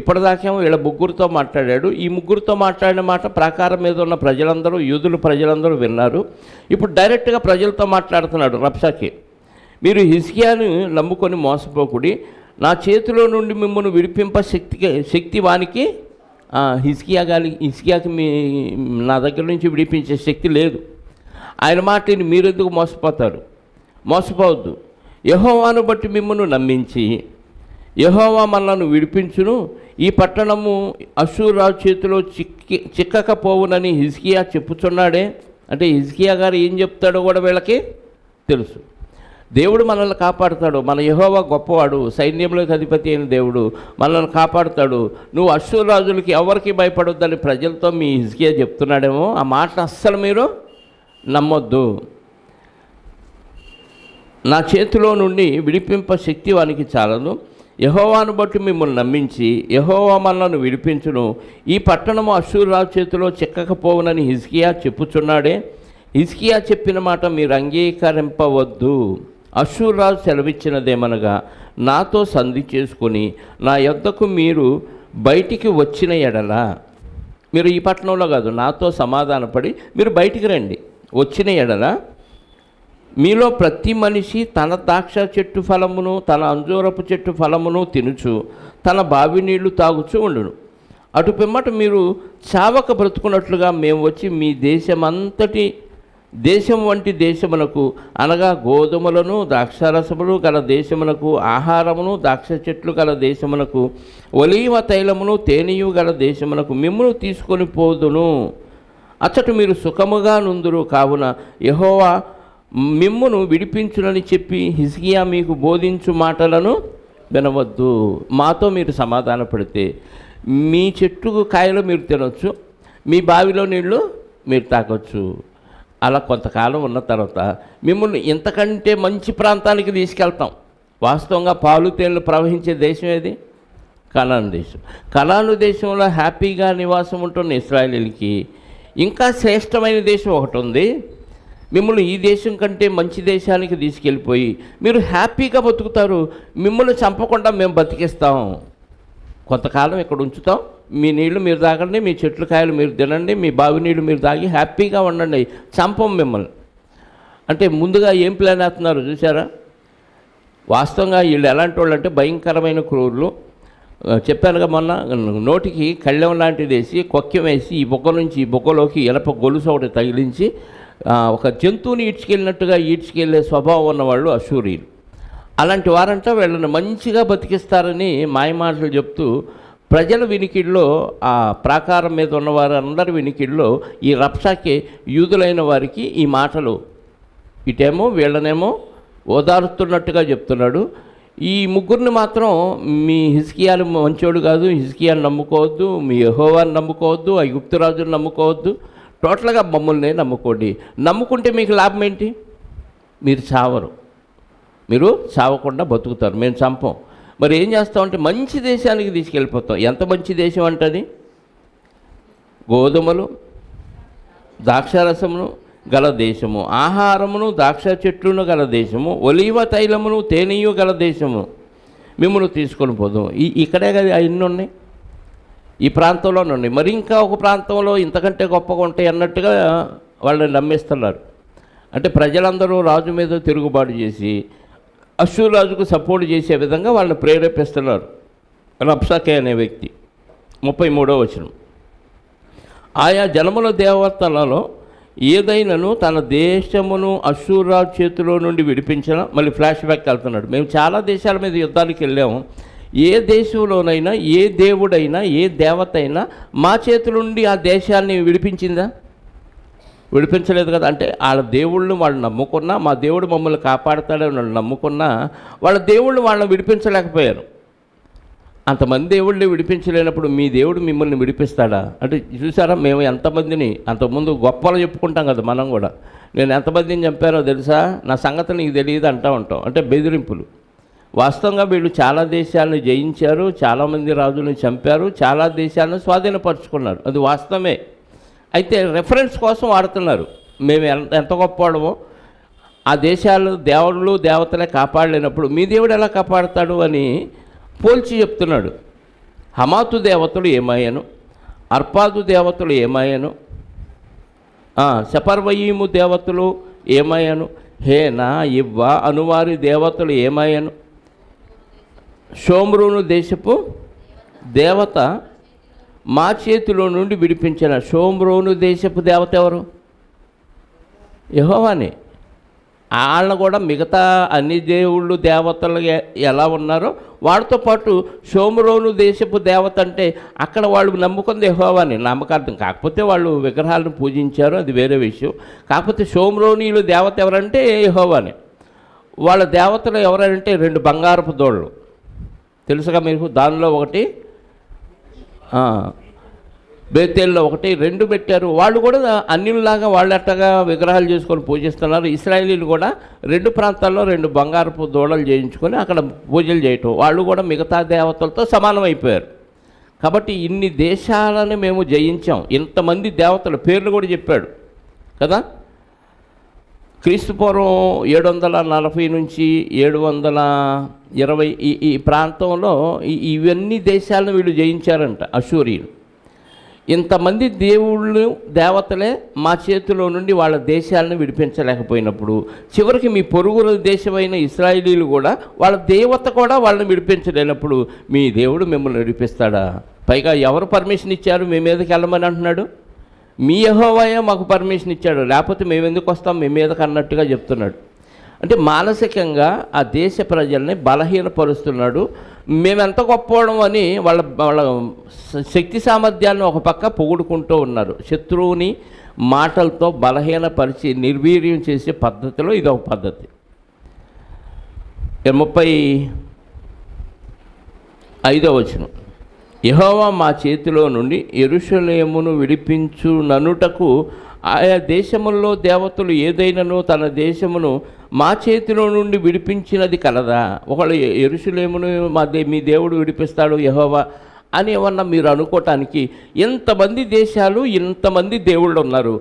ఇప్పటిదాకేమో వీళ్ళ 3 మాట్లాడాడు. ఈ 3 మాట్లాడిన మాట ప్రాకారం మీద ఉన్న ప్రజలందరూ, యూదుల ప్రజలందరూ విన్నారు. ఇప్పుడు డైరెక్ట్గా ప్రజలతో మాట్లాడుతున్నాడు రబ్షాకే. మీరు హిజ్కియాను నమ్ముకొని మోసపోకుడి, నా చేతిలో నుండి మిమ్మల్ని విడిపింప శక్తి వానికి, హిజ్కియాకి నా దగ్గర నుంచి విడిపించే శక్తి లేదు. ఆయన మాటని మీరెందుకు మోసపోవద్దు. యెహోవాను బట్టి మిమ్మల్ని నమ్మించి యెహోవా మనలను విడిపించును, ఈ పట్టణము అష్షూరు రాజు చేతిలో చిక్కకపోవునని హిజ్కియా చెప్పుచున్నాడే. అంటే హిజ్కియా గారు ఏం చెప్తాడో కూడా వీళ్ళకి తెలుసు. దేవుడు మనల్ని కాపాడుతాడు, మన యెహోవా గొప్పవాడు, సైన్యంలోకి అధిపతి అయిన దేవుడు మనల్ని కాపాడుతాడు, నువ్వు అష్షూరు రాజులకి ఎవరికి భయపడొద్దని ప్రజలతో మీ హిజ్కియా చెప్తున్నాడేమో. ఆ మాట అస్సలు మీరు నమ్మొద్దు. నా చేతిలో నుండి విడిపింప శక్తి వానికి చాలదు. యెహోవాను బట్టి మిమ్మల్ని నమ్మించి యెహోవా మనలను విడిపించును. ఈ పట్టణము అష్షూరు రాజు చేతిలో చిక్కకపోవునని హిజ్కియా చెప్పుచున్నాడే. హిజ్కియా చెప్పిన మాట మీరు అంగీకరింపవద్దు. అష్షూరు రాజు సెలవిచ్చినదేమనగా, నాతో సంధి చేసుకుని నా యొద్దకు మీరు బయటికి వచ్చిన ఎడల, మీరు ఈ పట్టణంలో కాదు, నాతో సమాధానపడి మీరు బయటికి రండి. వచ్చిన ఎడల మీలో ప్రతి మనిషి తన ద్రాక్ష చెట్టు ఫలమును తన అంజూరపు చెట్టు ఫలమును తినుచు తన బావి నీళ్లు తాగుచూ ఉండును. అటు పిమ్మట మీరు చావక బ్రతుకున్నట్లుగా మేము వచ్చి మీ దేశం వంటి దేశమునకు, అనగా గోధుమలను ద్రాక్షారసములు గల దేశమునకు, ఆహారమును ద్రాక్ష చెట్లు గల దేశమునకు, ఒలీవ తైలమును తేనెయు గల దేశమునకు మిమ్మును తీసుకొని పోదును. అచ్చట మీరు సుఖముగా నుందురు. కావున యెహోవా మిమ్మును విడిపించునని చెప్పి హిజ్కియా మీకు బోధించు మాటలను వినవద్దు. మాతో మీరు సమాధాన పడితే మీ చెట్టుకు కాయలు మీరు తినొచ్చు, మీ బావిలో నీళ్లు మీరు తాగొచ్చు. అలా కొంతకాలం ఉన్న తర్వాత మిమ్మల్ని ఇంతకంటే మంచి ప్రాంతానికి తీసుకెళ్తాం. వాస్తవంగా పాలు తేనెలు ప్రవహించే దేశం ఏది? కనాను దేశం. కనాను దేశంలో హ్యాపీగా నివాసం ఉంటున్న ఇశ్రాయేలీయులకి ఇంకా శ్రేష్టమైన దేశం ఒకటి ఉంది. మిమ్మల్ని ఈ దేశం కంటే మంచి దేశానికి తీసుకెళ్ళిపోయి మీరు హ్యాపీగా బతుకుతారు. మిమ్మల్ని చంపకుండా మేము బతికిస్తాం. కొంతకాలం ఇక్కడ ఉంచుతాం. మీ నీళ్లు మీరు తాగండి, మీ చెట్లు కాయలు మీరు తినండి, మీ బావి నీళ్లు మీరు తాగి హ్యాపీగా ఉండండి, చంపం మిమ్మల్ని అంటే ముందుగా ఏం ప్లాన్ వేస్తున్నారు చూసారా? వాస్తవంగా వీళ్ళు ఎలాంటి వాళ్ళు అంటే భయంకరమైన క్రూరులు. చెప్పానుగా మొన్న, నోటికి కళ్ళెం లాంటిది వేసి కొక్కెం వేసి ఈ బొగ్గ నుంచి ఈ బొగ్గలోకి ఎలప గొలుసు ఒకటి తగిలించి ఒక జంతువుని ఈడ్చుకెళ్ళినట్టుగా ఈడ్చుకెళ్ళే స్వభావం ఉన్నవాళ్ళు అష్షూరీయులు. అలాంటి వారంతా వీళ్ళని మంచిగా బతికిస్తారని మాయమాటలు చెప్తూ ప్రజల వినికిడిలో, ఆ ప్రాకారం మీద ఉన్నవారు అందరి వినికిడిలో ఈ రబ్షాకే యూదులైన వారికి ఈ మాటలు ఇటేమో వీళ్ళనేమో ఓదారుస్తున్నట్టుగా చెప్తున్నాడు. ఈ ముగ్గురిని మాత్రం మీ హిజ్కియాలు మంచోడు కాదు, హిజ్కియాని నమ్ముకోవద్దు, మీ యెహోవాని నమ్ముకోవద్దు, ఐగుప్తు రాజుని నమ్ముకోవద్దు, టోటల్గా మమ్మల్ని నమ్ముకోండి. నమ్ముకుంటే మీకు లాభం ఏంటి? మీరు చావరు, మీరు చావకుండా బతుకుతారు, మేము చంపం. మరి ఏం చేస్తామంటే మంచి దేశానికి తీసుకెళ్ళిపోతాం. ఎంత మంచి దేశం అంటది? గోధుమలు ద్రాక్షారసమును గల దేశము, ఆహారమును ద్రాక్ష చెట్లను గల దేశము, ఒలీవ తైలమును తేనెయు గల దేశము మిమ్మల్ని తీసుకొని పోదాం. ఇక్కడే కదా అవన్నీ ఉన్నాయి, ఈ ప్రాంతంలోనే ఉన్నాయి. మరి ఇంకా ఒక ప్రాంతంలో ఇంతకంటే గొప్పగా ఉంటాయి అన్నట్టుగా వాళ్ళని నమ్మిస్తున్నారు. అంటే ప్రజలందరూ రాజు మీద తిరుగుబాటు చేసి అష్షూరు రాజుకు సపోర్ట్ చేసే విధంగా వాళ్ళని ప్రేరేపిస్తున్నారు. రబ్షాకే అనే వ్యక్తి. 33వ వచనం, ఆయా జనముల దేవతలలో ఏదైనాను తన దేశమును అష్షూరు రాజు చేతిలో నుండి విడిపించిన, మళ్ళీ ఫ్లాష్ బ్యాక్ వెళ్తున్నాడు. మేము చాలా దేశాల మీద యుద్ధానికి వెళ్ళాము. ఏ దేశంలోనైనా ఏ దేవుడైనా ఏ దేవత అయినా మా చేతుల నుండి ఆ దేశాన్ని విడిపించిందా? విడిపించలేదు కదా. అంటే వాళ్ళ దేవుళ్ళు వాళ్ళు నమ్ముకున్నా, మా దేవుడు మమ్మల్ని కాపాడుతాడని వాళ్ళు నమ్ముకున్నా, వాళ్ళ దేవుళ్ళు వాళ్ళని విడిపించలేకపోయారు. అంతమంది దేవుళ్ళు విడిపించలేనప్పుడు మీ దేవుడు మిమ్మల్ని విడిపిస్తాడా? అంటే చూసారా, మేము ఎంతమందిని అంతకుముందు గొప్పలు చెప్పుకుంటాం కదా మనం కూడా. నేను ఎంతమందిని చంపానో తెలుసా, నా సంగతి నీకు తెలియదు అంటూ ఉంటాం. అంటే బెదిరింపులు. వాస్తవంగా వీళ్ళు చాలా దేశాలను జయించారు, చాలామంది రాజులను చంపారు, చాలా దేశాలను స్వాధీనపరుచుకున్నారు, అది వాస్తవమే. అయితే రెఫరెన్స్ కోసం వాడుతున్నారు. మేము ఎంత గొప్పవాడమో ఆ దేశాలు దేవుళ్ళు దేవతలే కాపాడలేనప్పుడు మీ దేవుడు ఎలా కాపాడుతాడు అని పోల్చి చెప్తున్నాడు. హమాతు దేవతలు ఏమయ్యాను, అర్పాదు దేవతలు ఏమయ్యాను, సెపర్వయీము దేవతలు ఏమయ్యాను, హేనా ఇవ్వ అనువారి దేవతలు ఏమయ్యాను, షోమ్రోను దేశపు దేవత మా చేతిలో నుండి విడిపించిన. షోమ్రోను దేశపు దేవత ఎవరు? యెహోవానే. వాళ్ళని కూడా మిగతా అన్ని దేవుళ్ళు దేవతలు ఎలా ఉన్నారో వాటితో పాటు షోమ్రోను దేశపు దేవత అంటే అక్కడ వాళ్ళు నమ్ముకుంది యెహోవాని, నమ్మకార్థం. కాకపోతే వాళ్ళు విగ్రహాలను పూజించారు, అది వేరే విషయం. కాకపోతే షోమ్రోనీయులు దేవత ఎవరంటే యెహోవాని. వాళ్ళ దేవతలు ఎవరంటే 2 బంగారపు దోళ్ళు, తెలుసుగా మీకు. దానిలో ఒకటి బేతేల్లో 1, 2 పెట్టారు. వాళ్ళు కూడా అన్యుల్లాగా వాళ్ళట్టగా విగ్రహాలు చేసుకొని పూజిస్తున్నారు. ఇశ్రాయేలీలు కూడా 2 ప్రాంతాల్లో 2 బంగారపు దూడలు చేయించుకొని అక్కడ పూజలు చేయటం, వాళ్ళు కూడా మిగతా దేవతలతో సమానం అయిపోయారు. కాబట్టి ఇన్ని దేశాలను మేము జయించాం, ఇంతమంది దేవతల పేర్లు కూడా చెప్పాడు కదా. క్రీస్తుపూర్వం 740 నుంచి 720 ఈ ప్రాంతంలో ఇవన్నీ దేశాలను వీళ్ళు జయించారంట అశూరీయులు. ఇంతమంది దేవుళ్ళు దేవతలే మా చేతిలో నుండి వాళ్ళ దేశాలను విడిపించలేకపోయినప్పుడు చివరికి మీ పొరుగు దేశమైన ఇశ్రాయేలీలు కూడా వాళ్ళ దేవత కూడా వాళ్ళని విడిపించలేనప్పుడు మీ దేవుడు మిమ్మల్ని విడిపిస్తాడా? పైగా ఎవరు పర్మిషన్ ఇచ్చారు మీ మీదకి వెళ్ళమని అంటున్నాడు? మీ యెహోవాయే మాకు పర్మిషన్ ఇచ్చాడు, లేకపోతే మేము ఎందుకు వస్తాం మీ మీదకి అన్నట్టుగా చెప్తున్నాడు. అంటే మానసికంగా ఆ దేశ ప్రజల్ని బలహీనపరుస్తున్నాడు. మేమెంత గొప్పవడం అని వాళ్ళ శక్తి సామర్థ్యాన్ని ఒక పక్క పొగుడుకుంటూ ఉన్నారు. శత్రువుని మాటలతో బలహీనపరిచి నిర్వీర్యం చేసే పద్ధతిలో ఇదొక పద్ధతి. 35వ వచనం, యెహోవా మా చేతిలో నుండి యెరూషలేమును విడిపించుననుటకు ఆయా దేశముల్లో దేవతలు ఏదైనానో తన దేశమును మా చేతిలో నుండి విడిపించినది కలదా? ఒకళ్ళు యెరూషలేమును మీ దేవుడు విడిపిస్తాడు యెహోవా అని ఏమన్నా మీరు అనుకోవటానికి ఇంతమంది దేశాలు ఇంతమంది దేవుళ్ళు ఉన్నారు,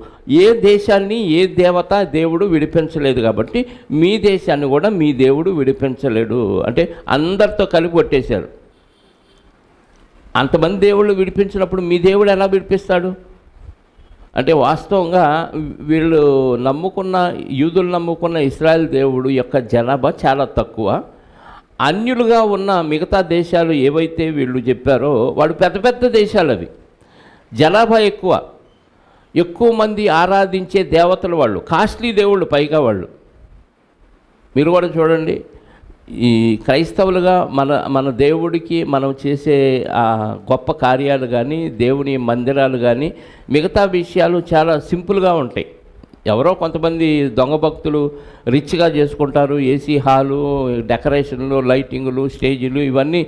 ఏ దేశాన్ని ఏ దేవత దేవుడు విడిపించలేదు కాబట్టి మీ దేశాన్ని కూడా మీ దేవుడు విడిపించలేడు అంటే అందరితో కలిపి కొట్టేశారు. అంతమంది దేవుళ్ళు విడిపించినప్పుడు మీ దేవుడు ఎలా విడిపిస్తాడు అంటే వాస్తవంగా వీళ్ళు నమ్ముకున్న యూదులు నమ్ముకున్న ఇశ్రాయేల్ దేవుడు యొక్క జనాభా చాలా తక్కువ. అన్యులుగా ఉన్న మిగతా దేశాలు ఏవైతే వీళ్ళు చెప్పారో వాడు పెద్ద పెద్ద దేశాలు, అవి జనాభా ఎక్కువ మంది ఆరాధించే దేవతలు, వాళ్ళు కాస్ట్లీ దేవుళ్ళు. పైగా వాళ్ళు మీరు కూడా చూడండి, ఈ క్రైస్తవులుగా మన దేవుడికి మనం చేసే గొప్ప కార్యాలు కానీ దేవుని మందిరాలు కానీ మిగతా విషయాలు చాలా సింపుల్గా ఉంటాయి. ఎవరో కొంతమంది దొంగ భక్తులు రిచ్గా చేసుకుంటారు, ఏసీ హాలు, డెకరేషన్లు, లైటింగులు, స్టేజీలు ఇవన్నీ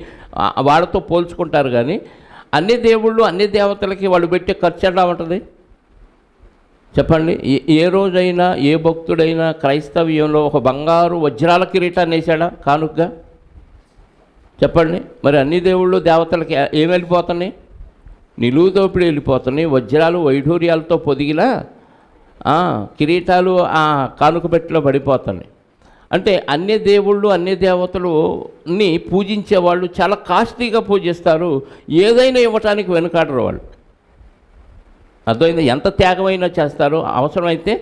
వాళ్ళతో పోల్చుకుంటారు. కానీ అన్ని దేవుళ్ళు అన్ని దేవతలకి వాళ్ళు పెట్టే ఖర్చు ఎలా ఉంటుంది చెప్పండి? ఏ రోజైనా ఏ భక్తుడైనా క్రైస్తవ్యంలో ఒక బంగారు వజ్రాల కిరీటాన్ని వేసాడా కానుకగా? చెప్పండి. మరి అన్ని దేవుళ్ళు దేవతలకి ఏం వెళ్ళిపోతున్నాయి? నిలువు దోపిడి వెళ్ళిపోతున్నాయి. వజ్రాలు వైఢూర్యాలతో పొదిగిలా కిరీటాలు ఆ కానుక పెట్టిలో పడిపోతున్నాయి. అంటే అన్ని దేవుళ్ళు అన్ని దేవతలని పూజించే వాళ్ళు చాలా కాస్ట్లీగా పూజిస్తారు, ఏదైనా ఇవ్వటానికి వెనుకాడరు వాళ్ళు. అర్థమైంది? ఎంత త్యాగమైనా చేస్తారో, అవసరమైతే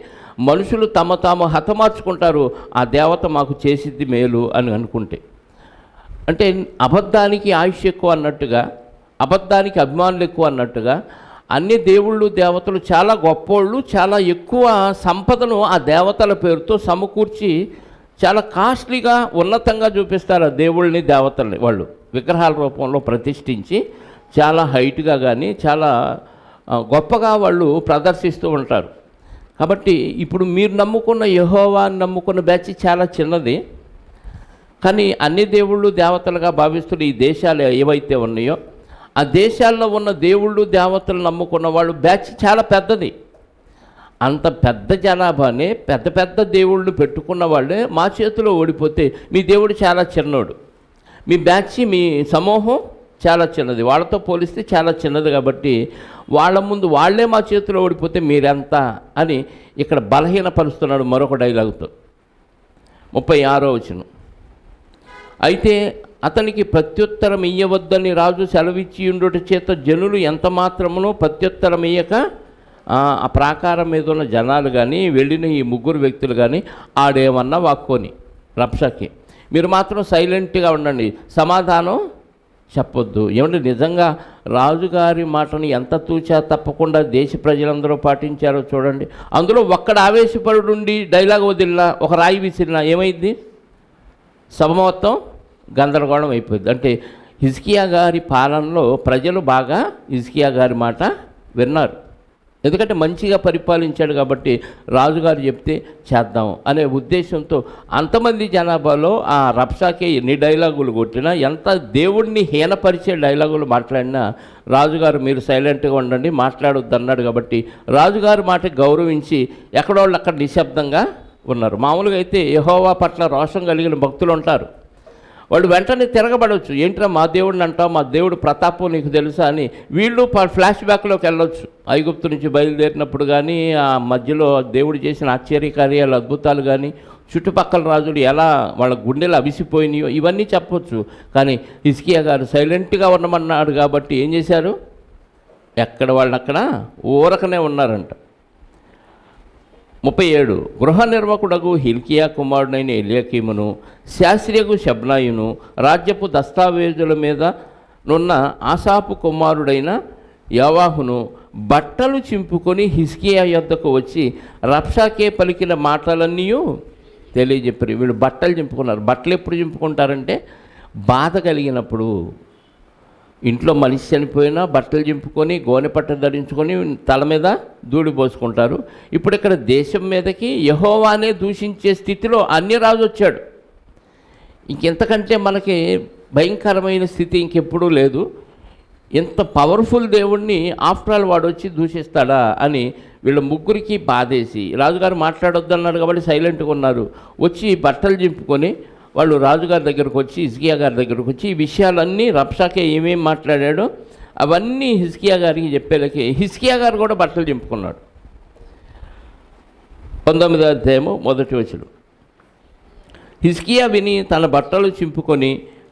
మనుషులు తాము హతమార్చుకుంటారు ఆ దేవత మాకు చేసిద్ది మేలు అని అనుకుంటే. అంటే అబద్ధానికి ఆయుష్ ఎక్కువ అన్నట్టుగా, అబద్ధానికి అభిమానులు ఎక్కువ అన్నట్టుగా అన్ని దేవుళ్ళు దేవతలు చాలా గొప్పోళ్ళు, చాలా ఎక్కువ సంపదను ఆ దేవతల పేరుతో సమకూర్చి చాలా కాస్ట్లీగా ఉన్నతంగా చూపిస్తారు ఆ దేవుళ్ళని దేవతల్ని. వాళ్ళు విగ్రహాల రూపంలో ప్రతిష్ఠించి చాలా హైట్గా కానీ చాలా గొప్పగా వాళ్ళు ప్రదర్శిస్తూ ఉంటారు. కాబట్టి ఇప్పుడు మీరు నమ్ముకున్న యెహోవాని నమ్ముకున్న బ్యాచ్ చాలా చిన్నది, కానీ అన్ని దేవుళ్ళు దేవతలుగా భావిస్తున్న ఈ దేశాలు ఏవైతే ఉన్నాయో ఆ దేశాల్లో ఉన్న దేవుళ్ళు దేవతలు నమ్ముకున్న వాళ్ళు బ్యాచ్ చాలా పెద్దది. అంత పెద్ద జనాభానే పెద్ద పెద్ద దేవుళ్ళు పెట్టుకున్న వాళ్ళే మా చేతిలో ఓడిపోతే మీ దేవుడు చాలా చిన్నోడు, మీ బ్యాచ్ మీ సమూహం చాలా చిన్నది, వాళ్ళతో పోలిస్తే చాలా చిన్నది. కాబట్టి వాళ్ళ ముందు వాళ్ళే మా చేతిలో ఓడిపోతే మీరెంత అని ఇక్కడ బలహీనపరుస్తున్నాడు మరొక డైలాగుతో. 36వ వచనం, అయితే అతనికి ప్రత్యుత్తరం ఇయ్యవద్దని రాజు సెలవిచ్చి ఉండుట చేత జనులు ఎంత మాత్రమునో ప్రత్యుత్తరం ఇయ్యక ఆ ప్రాకారం మీద ఉన్న జనాలు కానీ వెళ్ళిన ఈ 3 వ్యక్తులు కానీ ఆడేమన్నా వాక్కోని రప్షకి మీరు మాత్రం సైలెంట్గా ఉండండి, సమాధానం చెప్పొద్దు. ఏమంటే నిజంగా రాజుగారి మాటని ఎంత తూచా తప్పకుండా దేశ ప్రజలందరూ పాటించారో చూడండి. అందులో ఒక్కడ ఆవేశపడుండి డైలాగ్ వదిలినా, ఒక రాయి విసిరినా ఏమైంది? సభ మొత్తం గందరగోళం అయిపోయింది. అంటే హిజ్కియా గారి పాలనలో ప్రజలు బాగా హిజ్కియా గారి మాట విన్నారు. ఎందుకంటే మంచిగా పరిపాలించాడు కాబట్టి రాజుగారు చెప్తే చేద్దాం అనే ఉద్దేశంతో అంతమంది జనాభాలో ఆ రబ్షాకే ఎన్ని డైలాగులు కొట్టినా, ఎంత దేవుడిని హీనపరిచే డైలాగులు మాట్లాడినా రాజుగారు మీరు సైలెంట్గా ఉండండి, మాట్లాడొద్దు అన్నాడు. కాబట్టి రాజుగారి మాట గౌరవించి ఎక్కడోళ్ళు అక్కడ నిశ్శబ్దంగా ఉన్నారు. మామూలుగా అయితే యెహోవా పట్ల రోషం కలిగిన భక్తులు ఉంటారు, వాళ్ళు వెంటనే తిరగబడవచ్చు. ఏంట్రా మా దేవుడిని అంటావు, మా దేవుడు ప్రతాపం నీకు తెలుసా అని వీళ్ళు ఫ్లాష్ బ్యాక్లోకి వెళ్ళొచ్చు. ఐగుప్తు నుంచి బయలుదేరినప్పుడు కానీ, ఆ మధ్యలో దేవుడు చేసిన ఆశ్చర్యకార్యాలు, అద్భుతాలు కానీ, చుట్టుపక్కల రాజులు ఎలా వాళ్ళ గుండెలు అవిసిపోయినాయో ఇవన్నీ చెప్పొచ్చు. కానీ హిజ్కియా గారు సైలెంట్గా ఉండమన్నాడు కాబట్టి ఏం చేశారు, ఎక్కడ వాళ్ళు అక్కడ ఊరకనే ఉన్నారంట. 37 గృహ నిర్వాహకుడగు హిల్కియా కుమారుడైన ఎల్యాకీమును, శాస్త్రియగు షెబ్నాయును, రాజ్యపు దస్తావేజుల మీద నున్న ఆసాపు కుమారుడైన యోవాహును బట్టలు చింపుకొని హిజ్కియా యొద్దకు వచ్చి రబ్షాకే పలికిన మాటలన్నీ తెలియజెప్పారు. వీళ్ళు బట్టలు చింపుకున్నారు. బట్టలు ఎప్పుడు చింపుకుంటారంటే బాధ కలిగినప్పుడు. ఇంట్లో మనిషి చనిపోయినా బట్టలు చింపుకొని గోనెపట్ట ధరించుకొని తల మీద ధూళి పోసుకుంటారు. ఇప్పుడు ఇక్కడ దేశం మీదకి యెహోవానే దూషించే స్థితిలో అన్యరాజు వచ్చాడు. ఇంకెంతకంటే మనకి భయంకరమైన స్థితి ఇంకెప్పుడూ లేదు. ఎంత పవర్ఫుల్ దేవుణ్ణి ఆఫ్టర్ ఆల్ వాడు వచ్చి దూషిస్తాడా అని వీళ్ళ ముగ్గురికి బాధేసి, రాజుగారు మాట్లాడొద్దన్నాడు కాబట్టి సైలెంట్గా ఉన్నారు. వచ్చి బట్టలు చింపుకొని వాళ్ళు రాజుగారి దగ్గరకు వచ్చి, హిజ్కియా గారి దగ్గరకు వచ్చి ఈ విషయాలన్నీ రబ్షాకే ఏమేం మాట్లాడాడో అవన్నీ హిజ్కియా గారికి చెప్పేలకి హిజ్కియా గారు కూడా బట్టలు చింపుకున్నాడు. 19వ అధ్యాయము 1వ వచనం. హిజ్కియా విని తన బట్టలు చింపుకొని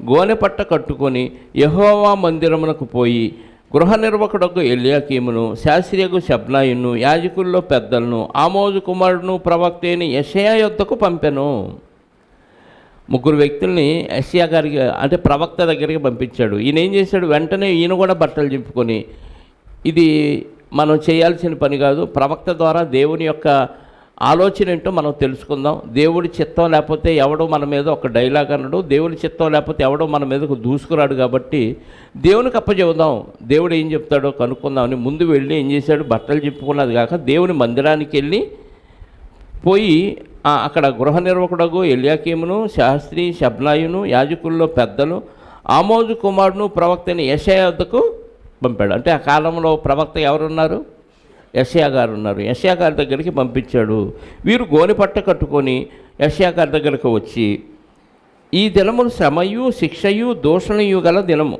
గోనెపట్ట కట్టుకొని యెహోవా మందిరమునకు పోయి గృహ నిర్వాహకుడకు ఎల్యాకీమును, శాస్త్రియగు షెబ్నాయును, యాజకుల్లో పెద్దలను, ఆమోజు కుమారుడును, ప్రవక్త అయిన యెషయా యొద్దకు పంపెను. ముగ్గురు వ్యక్తుల్ని యెషయా గారికి అంటే ప్రవక్త దగ్గరికి పంపించాడు. ఈయన ఏం చేశాడు, వెంటనే ఈయన కూడా బట్టలు చింపుకొని, ఇది మనం చేయాల్సిన పని కాదు, ప్రవక్త ద్వారా దేవుని యొక్క ఆలోచన ఏంటో మనం తెలుసుకుందాం. దేవుడి చిత్తం లేకపోతే ఎవడో మన మీద ఒక డైలాగ్ అన్నాడు, దేవుడి చిత్తం లేకపోతే ఎవడో మన మీదకు దూసుకురాడు. కాబట్టి దేవునికి అప్పచెబుదాం, దేవుడు ఏం చెప్తాడో కనుక్కుందామని ముందు వెళ్ళి ఏం చేశాడు, బట్టలు చింపుకున్నది కాక దేవుని మందిరానికి వెళ్ళి పోయి అక్కడ గృహ నిర్వాహకుడగు ఎల్యాకీమును, శాస్త్రి షెబ్నాయును, యాజకుల్లో పెద్దలు, ఆమోజు కుమారుడును, ప్రవక్తని యెషయా వద్దకు పంపాడు. అంటే ఆ కాలంలో ప్రవక్త ఎవరున్నారు, యెషయా గారు ఉన్నారు. యెషయా గారి దగ్గరికి పంపించాడు. వీరు గోనెపట్ట కట్టుకొని యెషయా గారి దగ్గరకు వచ్చి, ఈ దినములు శ్రమయు శిక్షయు దూషణయు గల దినము,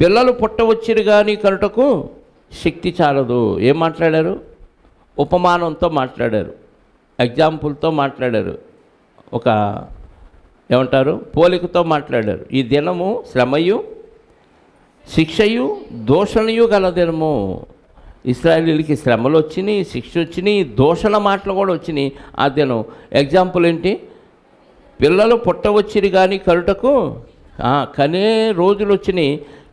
పిల్లలు పుట్టవచ్చిరు కానీ కనుటకు శక్తి చాలదు. ఏం మాట్లాడారు, ఉపమానంతో మాట్లాడారు, ఎగ్జాంపుల్తో మాట్లాడారు, ఒక ఏమంటారు పోలికతో మాట్లాడారు. ఈ దినము శ్రమయు శిక్షయు దూషణయు గల దినము. ఇశ్రాయేలీయులకి శ్రమలు వచ్చినాయి, శిక్ష వచ్చినాయి, దూషణ మాటలు కూడా వచ్చినాయి. ఆ దినం ఎగ్జాంపుల్ ఏంటి, పిల్లలు పుట్టవచ్చిరు కానీ కరుటకు కనే రోజులు వచ్చినాయి,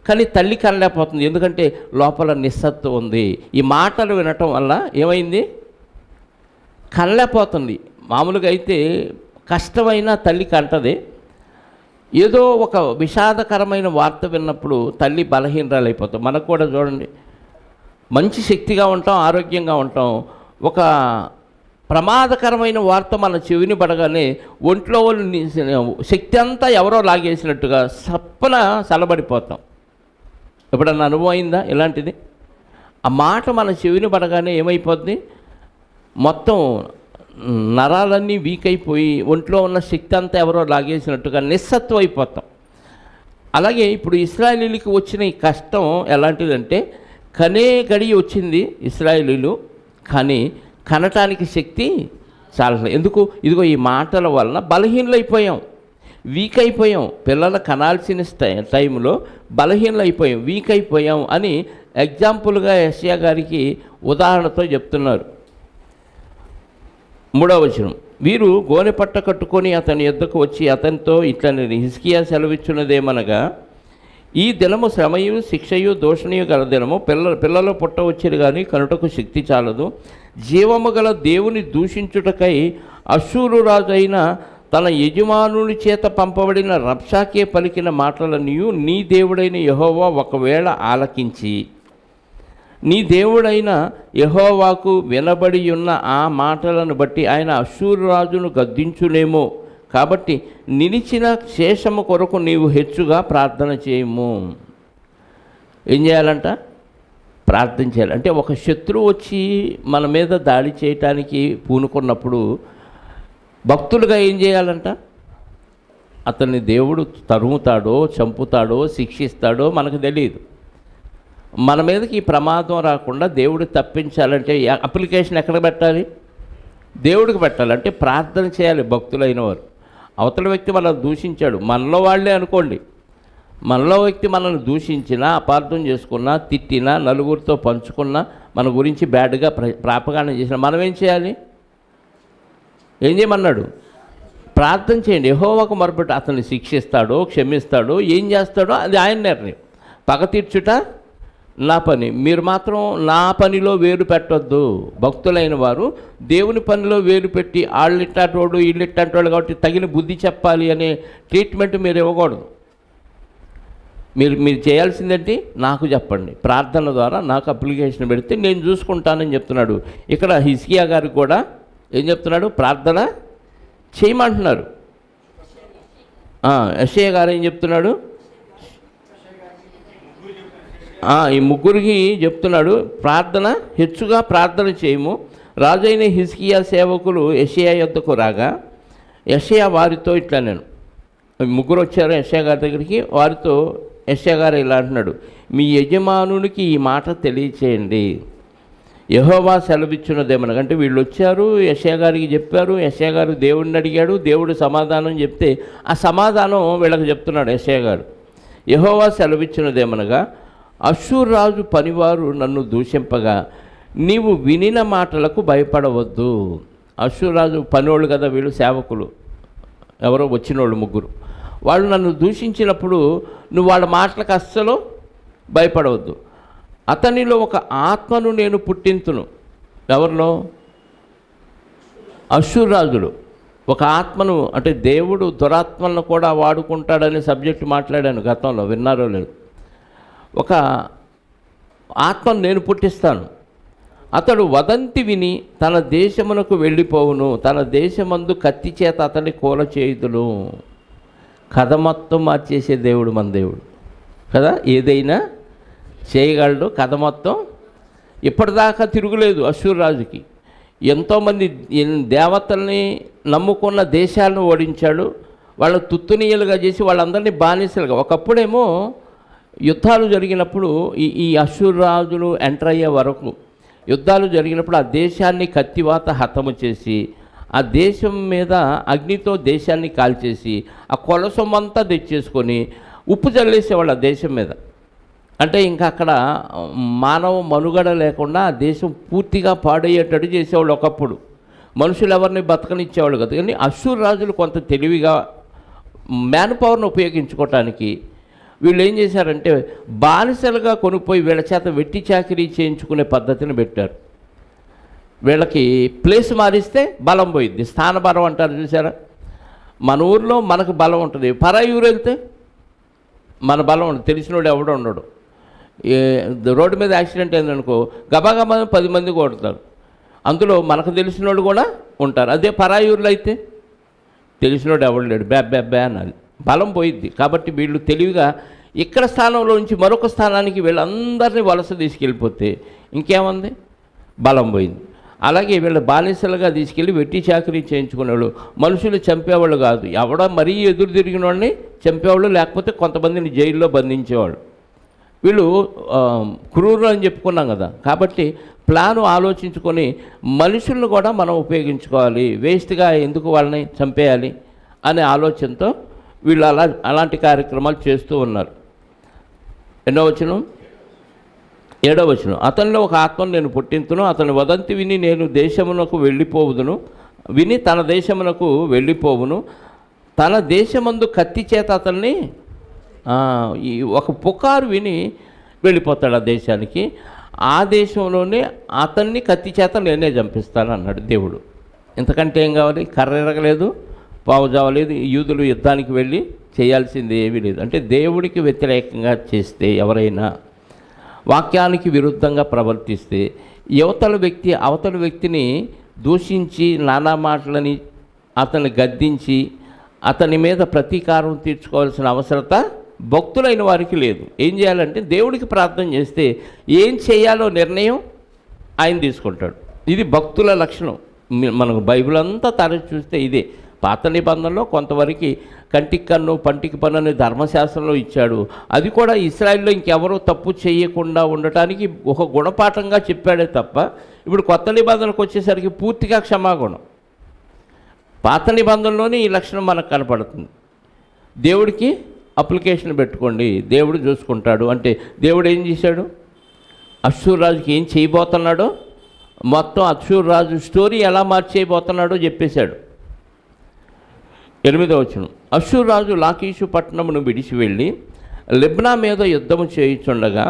కానీ తల్లి కనలేకపోతుంది. ఎందుకంటే లోపల నిస్సత్వం ఉంది. ఈ మాటలు వినటం వల్ల ఏమైంది, కనలేకపోతుంది. మామూలుగా అయితే కష్టమైన తల్లి కంటది. ఏదో ఒక విషాదకరమైన వార్త విన్నప్పుడు తల్లి బలహీనరాలైపోతాం. మనకు కూడా చూడండి, మంచి శక్తిగా ఉంటాం, ఆరోగ్యంగా ఉంటాం. ఒక ప్రమాదకరమైన వార్త మన చెవిని పడగానే ఒంట్లో శక్తి అంతా ఎవరో లాగేసినట్టుగా సప్పన సలబడిపోతాం. ఎప్పుడన్నా అనుభవం అయిందా ఇలాంటిది? ఆ మాట మన చెవిని పడగానే ఏమైపోద్ది, మొత్తం నరాలన్నీ వీక్ అయిపోయి ఒంట్లో ఉన్న శక్తి అంతా ఎవరో లాగేసినట్టుగా నిస్సత్వం అయిపోతాం. అలాగే ఇప్పుడు ఇశ్రాయేలీయులకి వచ్చిన ఈ కష్టం ఎలాంటిదంటే, కనే గడి వచ్చింది ఇశ్రాయేలీయులు, కానీ కనటానికి శక్తి చాలా. ఎందుకు, ఇదిగో ఈ మాటల వలన బలహీనలైపోయాం, వీక్ అయిపోయాం. పిల్లలు కనాల్సిన టైంలో బలహీనలైపోయాం, వీక్ అయిపోయాం అని ఎగ్జాంపుల్గా యెషయా గారికి ఉదాహరణతో చెప్తున్నారు. 3వ వచనం. వీరు గోనెపట్ట కట్టుకొని అతని యొద్దకు వచ్చి అతనితో ఇట్లని, హిజ్కియా సెలవిచ్చున్నదేమనగా, ఈ దినము శ్రమయు శిక్షయు దూషణయు గల దినము, పిల్లలు పుట్టవచ్చిరు కానీ కనుటకు శక్తి చాలదు. జీవము గల దేవుని దూషించుటకై అశ్షూరు రాజు అయిన తన యజమానుని చేత పంపబడిన రబ్షాకే పలికిన మాటలన్నీ నీ దేవుడైన యెహోవా ఒకవేళ ఆలకించి నీ దేవుడైన యెహోవాకు వినబడి ఉన్న ఆ మాటలను బట్టి ఆయన అష్షూరు రాజును గద్దించునేమో. కాబట్టి నిలిచిన శేషము కొరకు నీవు హెచ్చుగా ప్రార్థన చేయము. ఏం చేయాలంట? ప్రార్థన చేయాలి. అంటే ఒక శత్రువు వచ్చి మన మీద దాడి చేయటానికి పూనుకున్నప్పుడు భక్తులుగా ఏం చేయాలంట? అతన్ని దేవుడు తరుముతాడో, చంపుతాడో, శిక్షిస్తాడో మనకు తెలియదు. మన మీదకి ఈ ప్రమాదం రాకుండా దేవుడు తప్పించాలంటే అప్లికేషన్ ఎక్కడ పెట్టాలి? దేవుడికి పెట్టాలి. అంటే ప్రార్థన చేయాలి భక్తులైన వారు. అవతల వ్యక్తి మనల్ని దూషించాడు, మనలో వాళ్ళే అనుకోండి, మనలో వ్యక్తి మనల్ని దూషించినా, అపార్థం చేసుకున్నా, తిట్టినా, నలుగురితో పంచుకున్నా, మన గురించి బ్యాడ్గా ప్రాపగాండ చేసినా మనం ఏం చేయాలి? ఏం చేయమన్నాడు? ప్రార్థన చేయండి. యెహోవాకు మొరపెట్టు. అతన్ని శిక్షిస్తాడో, క్షమిస్తాడో, ఏం చేస్తాడో అది ఆయన నిర్ణయం. పగ తీర్చుట నా పని. మీరు మాత్రం నా పనిలో వేరు పెట్టొద్దు. భక్తులైన వారు దేవుని పనిలో వేరు పెట్టి వాళ్ళు ఇట్టాటోడు వీళ్ళు ఇట్టాటోడు కాబట్టి తగిన బుద్ధి చెప్పాలి అనే ట్రీట్మెంట్ మీరు ఇవ్వకూడదు. మీరు చేయాల్సిందేంటి? నాకు చెప్పండి, ప్రార్థన ద్వారా నాకు అప్లికేషన్ పెడితే నేను చూసుకుంటానని చెప్తున్నాడు. ఇక్కడ హిజ్కియా గారికి కూడా ఏం చెప్తున్నాడు? ప్రార్థన చేయమంటున్నారు. యెషయా గారు ఏం చెప్తున్నాడు? ఈ ముగ్గురికి చెప్తున్నాడు, ప్రార్థన హెచ్చుగా ప్రార్థన చేయము. రాజైన హిజ్కియా సేవకులు యెషయా యొద్దకు రాగా యెషయా వారితో ఇట్లా, నేను ముగ్గురు వచ్చారు యెషయా గారి దగ్గరికి. వారితో యెషయా గారు ఇలా అంటున్నాడు, మీ యజమానునికి ఈ మాట తెలియచేయండి. యెహోవా సెలవిచ్చినదేమనగా, అంటే వీళ్ళు వచ్చారు, యెషయా గారికి చెప్పారు. యెషయా గారు దేవుడిని అడిగాడు, దేవుడు సమాధానం చెప్తే ఆ సమాధానం వీళ్ళకి చెప్తున్నాడు యెషయా గారు. యెహోవా సెలవిచ్చినదేమనగా, అష్షూరు రాజు పనివారు నన్ను దూషింపగా నీవు వినిన మాటలకు భయపడవద్దు. అష్షూరు రాజు పనివాళ్ళు కదా వీళ్ళు, సేవకులు ఎవరో వచ్చినోళ్ళు ముగ్గురు. వాళ్ళు నన్ను దూషించినప్పుడు నువ్వు వాళ్ళ మాటలకు అస్సలు భయపడవద్దు. అతనిలో ఒక ఆత్మను నేను పుట్టింతును. ఎవరిలో? అష్షూరు రాజులు ఒక ఆత్మను, అంటే దేవుడు దురాత్మలను కూడా వాడుకుంటాడనే సబ్జెక్టు మాట్లాడాను గతంలో, విన్నారో లేదు. ఒక ఆత్మను నేను పుట్టిస్తాను. అతడు వదంతి విని తన దేశమునకు వెళ్ళిపోవును. తన దేశమందు కత్తి చేత అతన్ని కూల చేయుదును. కథ మొత్తం మార్చేసే దేవుడు మన దేవుడు కదా. ఏదైనా చేయగలడు. కథ మొత్తం ఇప్పటిదాకా తిరుగులేదు అష్షూరు రాజుకి. ఎంతోమంది దేవతల్ని నమ్ముకున్న దేశాలను ఓడించాడు. వాళ్ళ తుత్తునీయులుగా చేసి వాళ్ళందరినీ బానిసలుగా. ఒకప్పుడేమో యుద్ధాలు జరిగినప్పుడు ఈ అష్షూరు రాజులు ఎంటర్ అయ్యే వరకు యుద్ధాలు జరిగినప్పుడు ఆ దేశాన్ని కత్తివాత హతము చేసి ఆ దేశం మీద అగ్నితో దేశాన్ని కాల్చేసి ఆ కొలసమంతా తెచ్చేసుకొని ఉప్పు చల్లేసేవాళ్ళు ఆ దేశం మీద. అంటే ఇంకా అక్కడ మానవ మనుగడ లేకుండా ఆ దేశం పూర్తిగా పాడయ్యేటట్టు చేసేవాళ్ళు ఒకప్పుడు. మనుషులు ఎవరిని బతకనిచ్చేవాళ్ళు కదా. కానీ అష్షూరు రాజులు కొంత తెలివిగా మ్యాన్ పవర్ను ఉపయోగించుకోవటానికి వీళ్ళు ఏం చేశారంటే బానిసలుగా కొనుక్కోయి వీళ్ళ చేత వెట్టి చాకిరీ చేయించుకునే పద్ధతిని పెట్టారు. వీళ్ళకి ప్లేస్ మారిస్తే బలం పోయిద్ది. స్థానబలం అంటారు చూసారా. మన ఊర్లో మనకు బలం ఉంటుంది, పరాయి ఊరు వెళ్తే మన బలం ఉండదు. తెలిసినోడు ఎవడో ఉండడు. రోడ్డు మీద యాక్సిడెంట్ అయిందనుకో గబాగబా 10 మంది కొడతారు. అందులో మనకు తెలిసినోడు కూడా ఉంటారు. అదే పరాయి ఊర్లో అయితే తెలిసినోడు ఎవడు లేడు, బ్యా అనాలి, బలం పోయిద్ది. కాబట్టి వీళ్ళు తెలివిగా ఇక్కడ స్థానంలో నుంచి మరొక స్థానానికి వీళ్ళందరినీ వలస తీసుకెళ్ళిపోతే ఇంకేముంది? బలం పోయింది. అలాగే వీళ్ళు బానిసలుగా తీసుకెళ్ళి వెట్టి చాకరీ చేయించుకునేవాళ్ళు. మనుషులు చంపేవాళ్ళు కాదు, ఎవడో మరీ ఎదురు తిరిగిన వాళ్ళని చంపేవాళ్ళు, లేకపోతే కొంతమందిని జైల్లో బంధించేవాళ్ళు. వీళ్ళు క్రూరులు అని చెప్పుకున్నాం కదా. కాబట్టి ప్లాను ఆలోచించుకొని మనుషులను కూడా మనం ఉపయోగించుకోవాలి. వేస్ట్గా ఎందుకు వాళ్ళని చంపేయాలి అనే ఆలోచనతో వీళ్ళు అలాంటి కార్యక్రమాలు చేస్తూ ఉన్నారు. ఎన్నో వచనం? 7వ వచనం. అతనిలో ఒక ఆత్మను నేను పుట్టింతును, అతని వదంతి విని నేను దేశమునకు వెళ్ళిపోవుదును. విని తన దేశమునకు వెళ్ళిపోవును. తన దేశమందు కత్తి చేత అతన్ని ఈ ఒక పుకారు విని వెళ్ళిపోతాడు ఆ దేశానికి. ఆ దేశంలోనే అతన్ని కత్తి చేత నేనే చంపిస్తాను అన్నాడు దేవుడు. ఇంతకంటే ఏం కావాలి? కర్ర ఎరగలేదు, పావు జావలేదు. యూదులు యుద్ధానికి వెళ్ళి చేయాల్సింది ఏమీ లేదు. అంటే దేవుడికి వ్యతిరేకంగా చేస్తే ఎవరైనా వాక్యానికి విరుద్ధంగా ప్రవర్తిస్తే అవతల వ్యక్తిని దూషించి నానా మాటలని అతన్ని గద్దించి అతని మీద ప్రతీకారం తీర్చుకోవాల్సిన అవసరత భక్తులైన వారికి లేదు. ఏం చేయాలంటే దేవుడికి ప్రార్థన చేస్తే ఏం చేయాలో నిర్ణయం ఆయన తీసుకుంటాడు. ఇది భక్తుల లక్షణం. మనకు బైబిల్ అంతా తరచి చూస్తే ఇదే. పాత నిబంధనలో కొంతవరకు కంటికి కన్ను పంటికి పన్ను అనే ధర్మశాస్త్రంలో ఇచ్చాడు. అది కూడా ఇశ్రాయేల్లో ఇంకెవరూ తప్పు చేయకుండా ఉండటానికి ఒక గుణపాఠంగా చెప్పాడే తప్ప ఇప్పుడు కొత్త నిబంధనకు వచ్చేసరికి పూర్తిగా క్షమాగుణం. పాత నిబంధనలోనే ఈ లక్షణం మనకు కనపడుతుంది. దేవుడికి అప్లికేషన్ పెట్టుకోండి, దేవుడు చూసుకుంటాడు అంటే దేవుడు ఏం చేశాడు? అష్షూరు రాజుకి ఏం చేయబోతున్నాడో మొత్తం అష్షూరు రాజు స్టోరీ ఎలా మార్చేయబోతున్నాడో చెప్పేశాడు. 8వ వచనం, అష్షూరు రాజు లాకీషు పట్టణమును విడిచి వెళ్ళి లిబ్నా మీద యుద్ధము చేయుచుండగా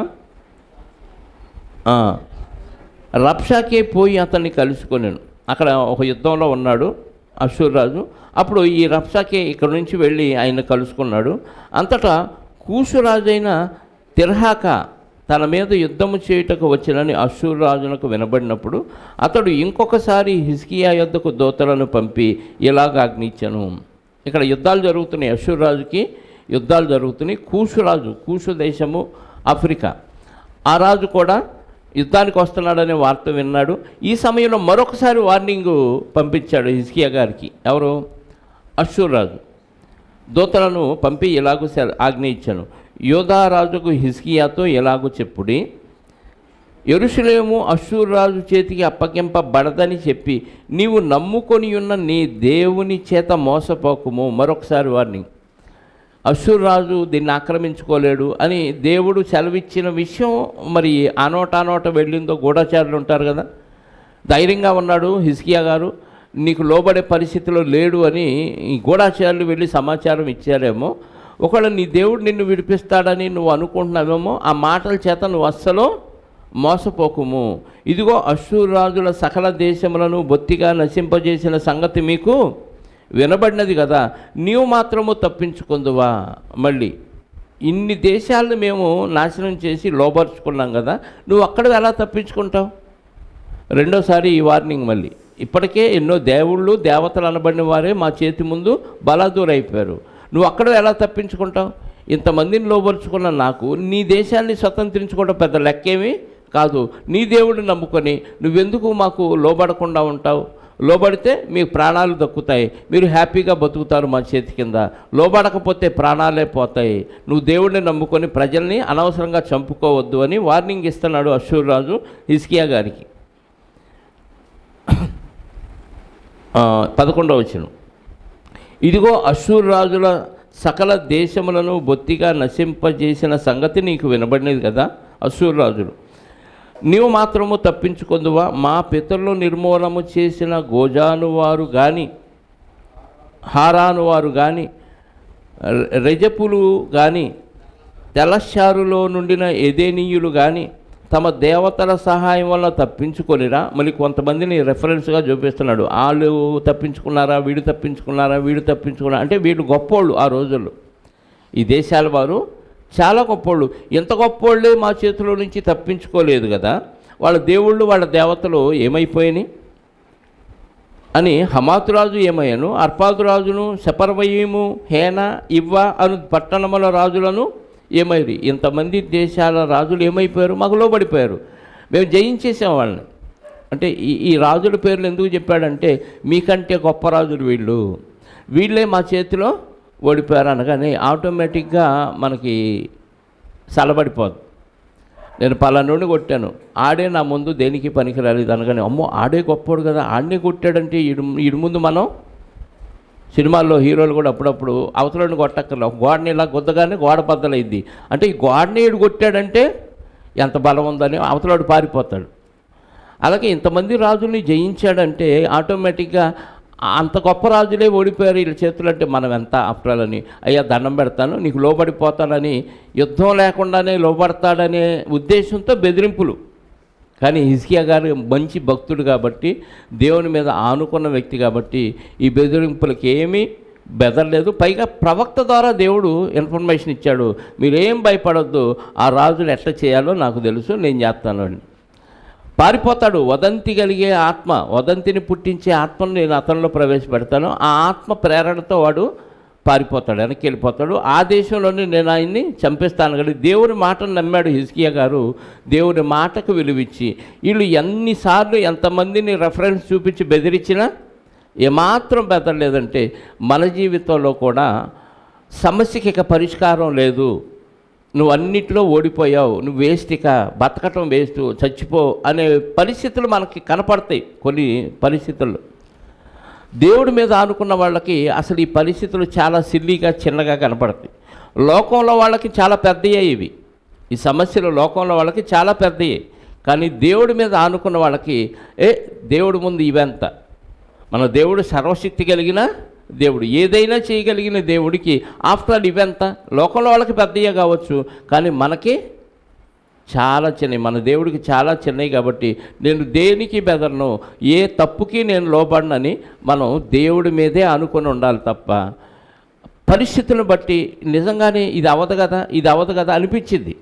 రబ్షాకే పోయి అతన్ని కలుసుకొనాను. అక్కడ ఒక యుద్ధంలో ఉన్నాడు అష్షూరు రాజు. అప్పుడు ఈ రబ్షాకే ఇక్కడ నుంచి వెళ్ళి ఆయన కలుసుకున్నాడు. అంతటా కూషు రాజైన తిర్హాక తన మీద యుద్ధము చేయుటకు వచ్చినని అష్షూరు రాజునకు వినబడినప్పుడు అతడు ఇంకొకసారి హిజ్కియా యొద్దకు దూతలను పంపి ఇలాగ ఆజ్ఞించెను. ఇక్కడ యుద్ధాలు జరుగుతున్నాయి, అష్షూరు రాజుకి యుద్ధాలు జరుగుతున్నాయి. కూషు రాజు, కూషు దేశము ఆఫ్రికా, ఆ రాజు కూడా యుద్ధానికి వస్తున్నాడనే వార్త విన్నాడు. ఈ సమయంలో మరొకసారి వార్నింగ్ పంపించాడు హిజ్కియా గారికి. ఎవరు? అష్షూరు రాజు. దూతలను పంపి ఇలాగూ ఆజ్ఞ ఇచ్చాను, యోధా రాజుకు హిజ్కియాతో ఎలాగూ చెప్పుడి, యెరూషలేము అష్షూరు రాజు చేతికి అప్పగింపబడదని చెప్పి నీవు నమ్ముకొని ఉన్న నీ దేవుని చేత మోసపోకుము. మరొకసారి వార్నింగ్. అష్షూరు రాజు దీన్ని ఆక్రమించుకోలేడు అని దేవుడు సెలవిచ్చిన విషయం మరి ఆనోట వెళ్ళిందో గూఢచారులు ఉంటారు కదా, ధైర్యంగా ఉన్నాడు హిజ్కియా గారు, నీకు లోబడే పరిస్థితిలో లేడు అని ఈ గూఢచారులు వెళ్ళి సమాచారం ఇచ్చారేమో. ఒకవేళ నీ దేవుడు నిన్ను విడిపిస్తాడని నువ్వు అనుకుంటున్నావేమో, ఆ మాటల చేత నువ్వు అస్సలు మోసపోకుము. ఇదిగో అష్షూరు రాజుల సకల దేశములను బొత్తిగా నశింపజేసిన సంగతి మీకు వినబడినది కదా, నీవు మాత్రము తప్పించుకుందువా? మళ్ళీ ఇన్ని దేశాలను మేము నాశనం చేసి లోబరుచుకున్నాం కదా, నువ్వు అక్కడ ఎలా తప్పించుకుంటావు? రెండోసారి ఈ వార్నింగ్ మళ్ళీ. ఇప్పటికే ఎన్నో దేవుళ్ళు దేవతలు అనబడిన వారే మా చేతి ముందు బలాదూరైపోయారు, నువ్వు అక్కడ ఎలా తప్పించుకుంటావు? ఇంతమందిని లోబరుచుకున్న నాకు నీ దేశాన్ని స్వతంత్రించుకోవడం పెద్ద లెక్కేమీ కాదు. నీ దేవుడిని నమ్ముకొని నువ్వెందుకు మాకు లోబడకుండా ఉంటావు? లోబడితే మీకు ప్రాణాలు దక్కుతాయి, మీరు హ్యాపీగా బతుకుతారు మా చేతి కింద. లోబడకపోతే ప్రాణాలే పోతాయి. నువ్వు దేవుడిని నమ్ముకొని ప్రజల్ని అనవసరంగా చంపుకోవద్దు అని వార్నింగ్ ఇస్తున్నాడు అష్షూరు రాజు హిజ్కియా గారికి. 11వ వచనం, ఇదిగో అష్షూరు రాజుల సకల దేశములను బొత్తిగా నశింపజేసిన సంగతి నీకు వినబడినది కదా. అష్షూరు రాజులు, నీవు మాత్రము తప్పించుకుందువా? మా పితరులు నిర్మూలము చేసిన గోజాను వారు కానీ, హారాను వారు కానీ, రెజపులు కానీ, తెలశ్శారులో నుండిన ఎదేనీయులు కానీ తమ దేవతల సహాయం వల్ల తప్పించుకొనిరా? మళ్ళీ కొంతమందిని రెఫరెన్స్గా చూపిస్తున్నాడు. వాళ్ళు తప్పించుకున్నారా, వీడు తప్పించుకున్నారా అంటే వీళ్ళు గొప్పోళ్ళు. ఆ రోజుల్లో ఈ దేశాల వారు చాలా గొప్పోళ్ళు. ఎంత గొప్పోళ్ళే మా చేతిలో నుంచి తప్పించుకోలేదు కదా, వాళ్ళ దేవుళ్ళు వాళ్ళ దేవతలు ఏమైపోయినాయి అని. హమాతు రాజు ఏమయ్యాను, అర్పాదు రాజును, సెపర్వయీము, హేన, ఇవ్వ అను పట్టణముల రాజులను ఏమైంది? ఇంతమంది దేశాల రాజులు ఏమైపోయారు? మాకు లోబడిపోయారు, మేము జయించేసాం వాళ్ళని. అంటే ఈ రాజుల పేర్లు ఎందుకు చెప్పాడంటే మీకంటే గొప్ప రాజులు వీళ్ళే మా చేతిలో ఓడిపోయారు అనగానే ఆటోమేటిక్గా మనకి సలబడిపోదు. నేను పలానోడిని కొట్టాను, ఆడే నా ముందు దేనికి పనికి రాలేదు అనగానే అమ్మో ఆడే గొప్పోడు కదా, ఆడనే కొట్టాడంటే ఈడు ముందు మనం సినిమాల్లో హీరోలు కూడా అప్పుడప్పుడు అవతలని కొట్టక్కర్లే, గోడని ఇలా గుద్దగానే గోడ బద్దలైద్ది. అంటే ఈ గోడని ఈడు కొట్టాడంటే ఎంత బలం ఉందని అవతలాడు పారిపోతాడు. అలాగే ఇంతమంది రాజుల్ని జయించాడంటే ఆటోమేటిక్గా అంత గొప్ప రాజులే ఓడిపోయారు వీళ్ళ చేతులు అంటే మనం ఎంత ఆఫ్రాలని, అయ్యా దండం పెడతాను నీకు లోబడిపోతానని, యుద్ధం లేకుండానే లోబడతాడనే ఉద్దేశంతో బెదిరింపులు. కానీ హిజ్కియా గారు మంచి భక్తుడు కాబట్టి, దేవుని మీద ఆనుకున్న వ్యక్తి కాబట్టి ఈ బెదిరింపులకి ఏమీ బెదరలేదు. పైగా ప్రవక్త ద్వారా దేవుడు ఇన్ఫర్మేషన్ ఇచ్చాడు, మీరేం భయపడొద్దు, ఆ రాజును ఎట్లా చేయాలో నాకు తెలుసు, నేను చేస్తాను అని. పారిపోతాడు. వదంతి కలిగే ఆత్మ, వదంతిని పుట్టించే ఆత్మను నేను అతనిలో ప్రవేశపెడతాను. ఆ ఆత్మ ప్రేరణతో వాడు పారిపోతాడు, వెనక్కి వెళ్ళిపోతాడు. ఆ దేశంలోనే నేను ఆయన్ని చంపేస్తాను. కానీ దేవుని మాటను నమ్మాడు హిజ్కియా గారు. దేవుని మాటకు విలువిచ్చి, వీళ్ళు ఎన్నిసార్లు ఎంతమందిని రెఫరెన్స్ చూపించి బెదిరించినా ఏమాత్రం బెదరలేదంటే మన జీవితంలో కూడా సమస్యకి ఇక పరిష్కారం లేదు, నువ్వు అన్నిటిలో ఓడిపోయావు, నువ్వు వేస్ట్, ఇక బతకటం వేస్ట్, చచ్చిపో అనే పరిస్థితులు మనకి కనపడతాయి. కొన్ని పరిస్థితులు దేవుడి మీద ఆనుకున్న వాళ్ళకి అసలు ఈ పరిస్థితులు చాలా సిల్లీగా చిన్నగా కనపడతాయి. లోకంలో వాళ్ళకి చాలా పెద్దయే ఇవి, ఈ సమస్యలు లోకంలో వాళ్ళకి చాలా పెద్దయే. కానీ దేవుడి మీద ఆనుకున్న వాళ్ళకి దేవుడి ముందు ఇవెంత, మన దేవుడు సర్వశక్తి కలిగిన దేవుడు, ఏదైనా చేయగలిగిన దేవుడికి ఆఫ్టర్ ఆల్ ఇవెంత. లోకంలో వాళ్ళకి పెద్దయ్యే కావచ్చు, కానీ మనకి చాలా చిన్నవి, మన దేవుడికి చాలా చిన్నవి. కాబట్టి నేను దేనికి బెదరను, ఏ తప్పుకి నేను లోబడనని మనం దేవుడి మీదే అనుకొని ఉండాలి తప్ప పరిస్థితులను బట్టి నిజంగానే ఇది అవ్వదు కదా, ఇది అవ్వదు కదా అనిపించింది.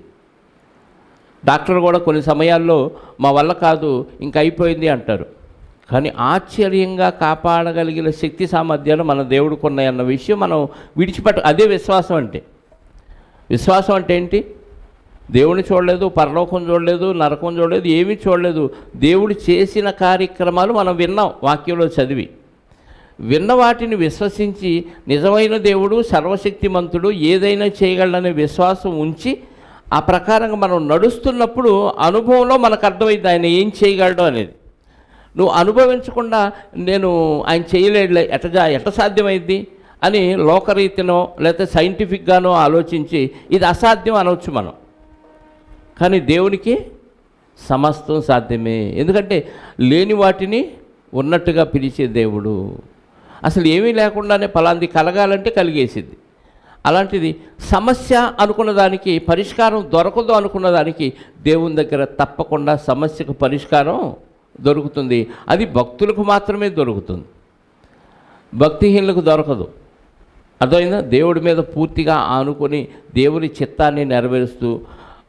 డాక్టర్ కూడా కొన్ని సమయాల్లో మా వల్ల కాదు, ఇంక అయిపోయింది అంటారు. కానీ ఆశ్చర్యంగా కాపాడగలిగిన శక్తి సామర్థ్యాలు మన దేవుడికి ఉన్నాయన్న విషయం మనం విడిచిపెట్ట. అదే విశ్వాసం అంటే. విశ్వాసం అంటే ఏంటి? దేవుని చూడలేదు, పరలోకం చూడలేదు, నరకం చూడలేదు, ఏమీ చూడలేదు. దేవుడు చేసిన కార్యక్రమాలు మనం విన్నాం వాక్యంలో చదివి. విన్న వాటిని విశ్వసించి నిజమైన దేవుడు సర్వశక్తిమంతుడు, ఏదైనా చేయగలడనే విశ్వాసం ఉంచి ఆ ప్రకారంగా మనం నడుస్తున్నప్పుడు అనుభవంలో మనకు అర్థమైంది ఆయన ఏం చేయగలడు అనేది. నువ్వు అనుభవించకుండా నేను ఆయన చేయలేడులే, ఎట్ట సాధ్యమైంది అని లోకరీతినో లేకపోతే సైంటిఫిక్గానో ఆలోచించి ఇది అసాధ్యం అనవచ్చు మనం. కానీ దేవునికి సమస్తం సాధ్యమే. ఎందుకంటే లేని వాటిని ఉన్నట్టుగా పిలిచే దేవుడు. అసలు ఏమీ లేకుండానే ఫలాంది కలగాలంటే కలిగేసిద్ది. అలాంటిది సమస్య అనుకున్న దానికి పరిష్కారం దొరకదు అనుకున్న దానికి దేవుని దగ్గర తప్పకుండా సమస్యకు పరిష్కారం దొరుకుతుంది. అది భక్తులకు మాత్రమే దొరుకుతుంది, భక్తిహీనులకు దొరకదు. అర్థమైందా? దేవుడి మీద పూర్తిగా ఆనుకొని దేవుని చిత్తాన్ని నెరవేరుస్తూ,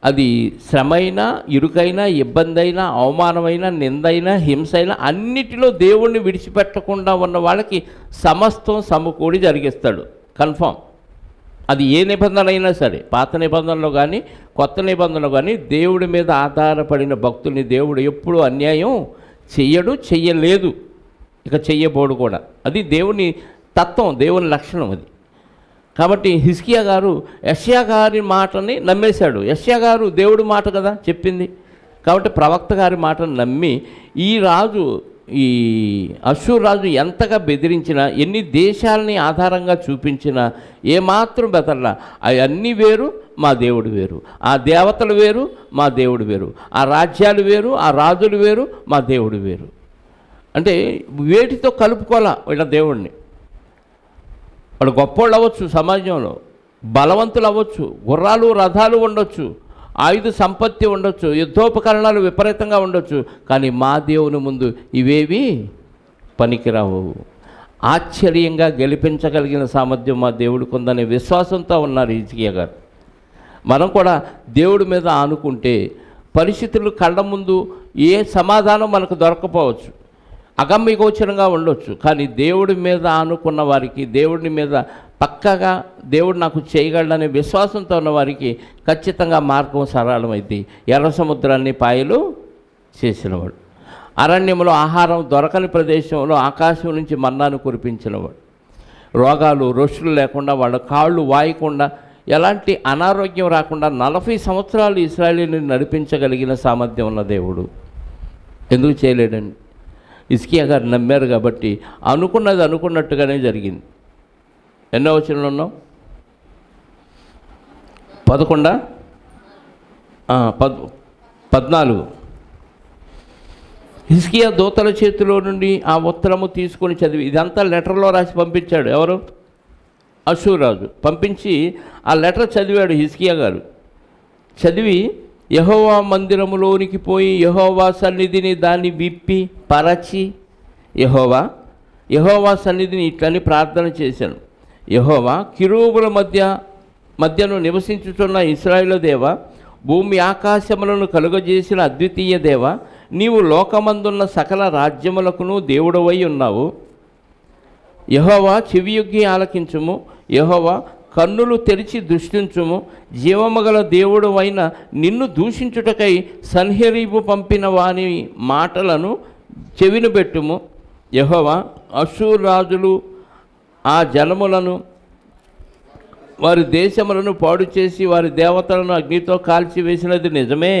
అది శ్రమైనా, ఇరుకైనా, ఇబ్బంది అయినా, అవమానమైనా, నిందైనా, హింస అయినా అన్నిటిలో దేవుణ్ణి విడిచిపెట్టకుండా ఉన్న వాళ్ళకి సమస్తం సమకూడి జరిగిస్తాడు కన్ఫామ్. అది ఏ నిబంధన అయినా సరే, పాత నిబంధనలో కానీ కొత్త నిబంధనలో కానీ దేవుడి మీద ఆధారపడిన భక్తుల్ని దేవుడు ఎప్పుడూ అన్యాయం చెయ్యడు, చెయ్యలేదు, ఇక చెయ్యబోడు కూడా. అది దేవుని తత్వం, దేవుని లక్షణం అది. కాబట్టి హిజ్కియా గారు యెషయా గారి మాటని నమ్మేశాడు. యెషయా గారు దేవుడి మాట కదా చెప్పింది. కాబట్టి ప్రవక్త గారి మాటను నమ్మి ఈ రాజు, ఈ అష్షూరు రాజు ఎంతగా బెదిరించినా, ఎన్ని దేశాలని ఆధారంగా చూపించినా ఏమాత్రం బెదరలా. అవన్నీ వేరు, మా దేవుడు వేరు. ఆ దేవతలు వేరు, మా దేవుడు వేరు. ఆ రాజ్యాలు వేరు, ఆ రాజులు వేరు, మా దేవుడు వేరు. అంటే వేటితో కలుపుకోవాలా వీళ్ళ దేవుడిని. వాళ్ళు గొప్పోళ్ళు అవ్వచ్చు, సమాజంలో బలవంతులు అవ్వచ్చు, గుర్రాలు రథాలు ఉండొచ్చు, ఆయుధ సంపత్తి ఉండొచ్చు, యుద్ధోపకరణాలు విపరీతంగా ఉండొచ్చు, కానీ మా దేవుని ముందు ఇవేవి పనికిరావు. ఆశ్చర్యంగా గెలిపించగలిగిన సామర్థ్యం మా దేవుడికి ఉందనే విశ్వాసంతో ఉన్నారు హిజ్కియా గారు. మనం కూడా దేవుడి మీద ఆనుకుంటే పరిస్థితులు కళ్ళ ముందు ఏ సమాధానం మనకు దొరకపోవచ్చు, అగమ్యగోచరంగా ఉండొచ్చు, కానీ దేవుడి మీద ఆనుకున్న వారికి, దేవుడి మీద పక్కగా దేవుడు నాకు చేయగలడనే విశ్వాసంతో ఉన్న వారికి ఖచ్చితంగా మార్గం సరళమైంది. ఎర్ర సముద్రాన్ని పాయలు చేసినవాడు, అరణ్యంలో ఆహారం దొరకని ప్రదేశంలో ఆకాశం నుంచి మన్నాను కురిపించినవాడు, రోగాలు రొష్టులు లేకుండా వాళ్ళ కాళ్ళు వాయకుండా ఎలాంటి అనారోగ్యం రాకుండా 40 సంవత్సరాలు ఇశ్రాయేలుని నడిపించగలిగిన సామర్థ్యం ఉన్న దేవుడు ఎందుకు చేయలేడండి? హిజ్కియా గారు నమ్మారు కాబట్టి అనుకున్నది అనుకున్నట్టుగానే జరిగింది. ఎన్నో వచనంలో ఉన్నాం? 14 హిజ్కియా దూతల చేతిలో నుండి ఆ ఉత్తరము తీసుకొని చదివి, ఇదంతా లెటర్లో రాసి పంపించాడు. ఎవరు? అష్షూరు రాజు పంపించి ఆ లెటర్ చదివాడు హిజ్కియా గారు. చదివి యెహోవా మందిరములోనికి పోయి యెహోవా సన్నిధిని దాన్ని విప్పి పరచి యెహోవా సన్నిధిని ఇట్లని ప్రార్థన చేశాను. యెహోవా, కిరూబుల మధ్యను నివసించుచున్న ఇశ్రాయేలు దేవ, భూమి ఆకాశములను కలుగజేసిన అద్వితీయ దేవ, నీవు లోకమందున్న సకల రాజ్యములకును దేవుడవై ఉన్నావు. యెహోవా, చెవియొగ్గి ఆలకించుము. యెహోవా, కన్నులు తెరిచి దృష్టించుము. జీవముగల దేవుడు అయిన నిన్ను దూషించుటకై సన్హెరీబు పంపిన వాని మాటలను చెవిని పెట్టుము. యెహోవా, అష్షూరు రాజులు ఆ జనములను వారి దేశములను పాడు చేసి వారి దేవతలను అగ్నితో కాల్చివేసినది నిజమే.